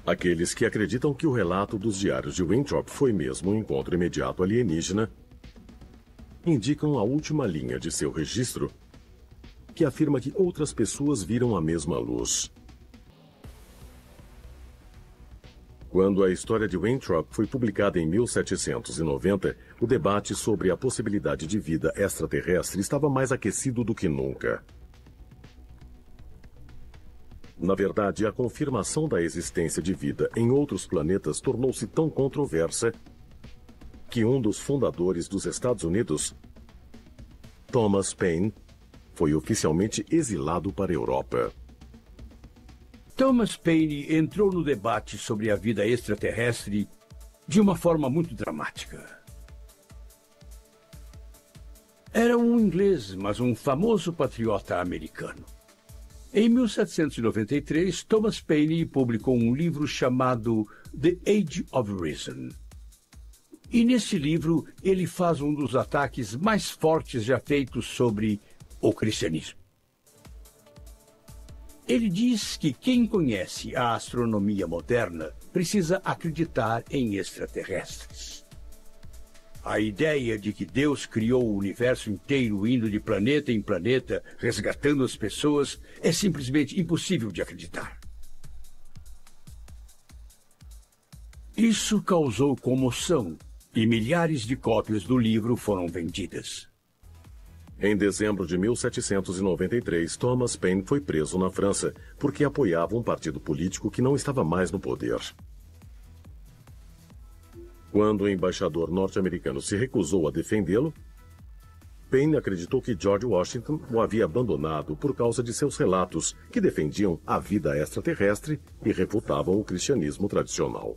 Aqueles que acreditam que o relato dos diários de Winthrop foi mesmo um encontro imediato alienígena indicam a última linha de seu registro, que afirma que outras pessoas viram a mesma luz. Quando a história de Winthrop foi publicada em 1790, o debate sobre a possibilidade de vida extraterrestre estava mais aquecido do que nunca. Na verdade, a confirmação da existência de vida em outros planetas tornou-se tão controversa que um dos fundadores dos Estados Unidos, Thomas Paine, foi oficialmente exilado para a Europa. Thomas Paine entrou no debate sobre a vida extraterrestre de uma forma muito dramática. Era um inglês, mas um famoso patriota americano. Em 1793, Thomas Paine publicou um livro chamado The Age of Reason. E nesse livro, ele faz um dos ataques mais fortes já feitos sobre o cristianismo. Ele diz que quem conhece a astronomia moderna precisa acreditar em extraterrestres. A ideia de que Deus criou o universo inteiro indo de planeta em planeta, resgatando as pessoas, é simplesmente impossível de acreditar. Isso causou comoção e milhares de cópias do livro foram vendidas. Em dezembro de 1793, Thomas Paine foi preso na França porque apoiava um partido político que não estava mais no poder. Quando o embaixador norte-americano se recusou a defendê-lo, Paine acreditou que George Washington o havia abandonado por causa de seus relatos que defendiam a vida extraterrestre e refutavam o cristianismo tradicional.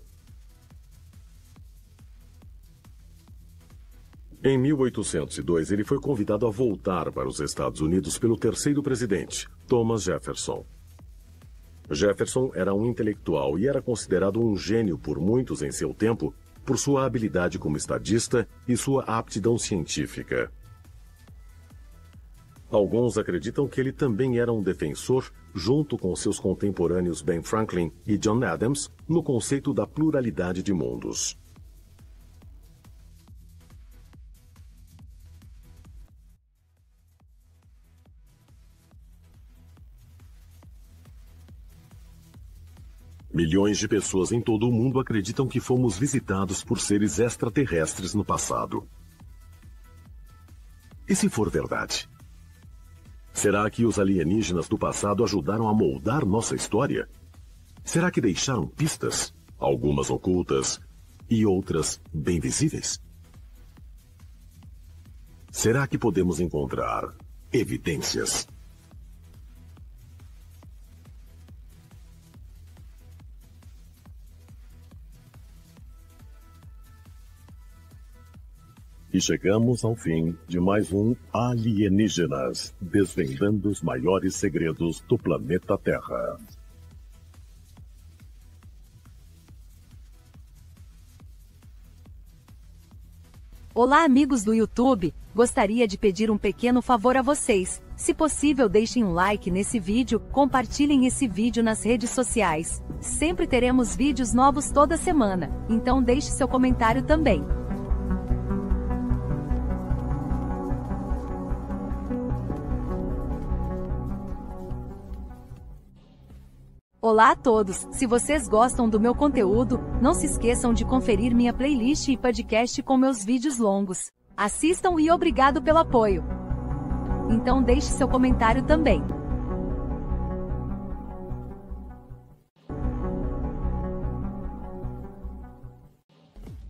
Em 1802, ele foi convidado a voltar para os Estados Unidos pelo terceiro presidente, Thomas Jefferson. Jefferson era um intelectual e era considerado um gênio por muitos em seu tempo por sua habilidade como estadista e sua aptidão científica. Alguns acreditam que ele também era um defensor, junto com seus contemporâneos Ben Franklin e John Adams, no conceito da pluralidade de mundos. Milhões de pessoas em todo o mundo acreditam que fomos visitados por seres extraterrestres no passado. E se for verdade? Será que os alienígenas do passado ajudaram a moldar nossa história? Será que deixaram pistas, algumas ocultas e outras bem visíveis? Será que podemos encontrar evidências? E chegamos ao fim de mais um Alienígenas, desvendando os maiores segredos do planeta Terra. Olá, amigos do YouTube! Gostaria de pedir um pequeno favor a vocês. Se possível, deixem um like nesse vídeo, compartilhem esse vídeo nas redes sociais. Sempre teremos vídeos novos toda semana, então deixe seu comentário também. Olá a todos! Se vocês gostam do meu conteúdo, não se esqueçam de conferir minha playlist e podcast com meus vídeos longos. Assistam e obrigado pelo apoio! Então deixe seu comentário também.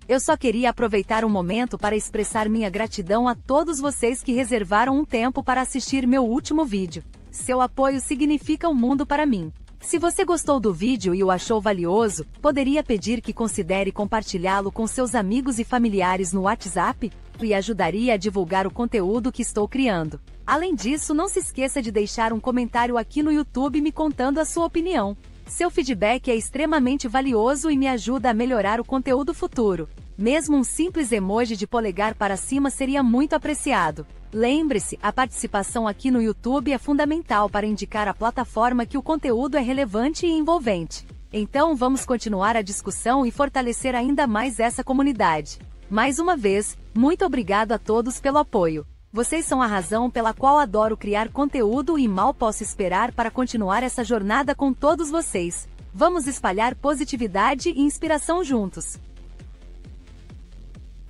Eu só queria aproveitar um momento para expressar minha gratidão a todos vocês que reservaram um tempo para assistir meu último vídeo. Seu apoio significa um mundo para mim. Se você gostou do vídeo e o achou valioso, poderia pedir que considere compartilhá-lo com seus amigos e familiares no WhatsApp? e ajudaria a divulgar o conteúdo que estou criando. Além disso, não se esqueça de deixar um comentário aqui no YouTube me contando a sua opinião. Seu feedback é extremamente valioso e me ajuda a melhorar o conteúdo futuro. Mesmo um simples emoji de polegar para cima seria muito apreciado. Lembre-se, a participação aqui no YouTube é fundamental para indicar à plataforma que o conteúdo é relevante e envolvente. Então vamos continuar a discussão e fortalecer ainda mais essa comunidade. Mais uma vez, muito obrigado a todos pelo apoio. Vocês são a razão pela qual adoro criar conteúdo e mal posso esperar para continuar essa jornada com todos vocês. Vamos espalhar positividade e inspiração juntos.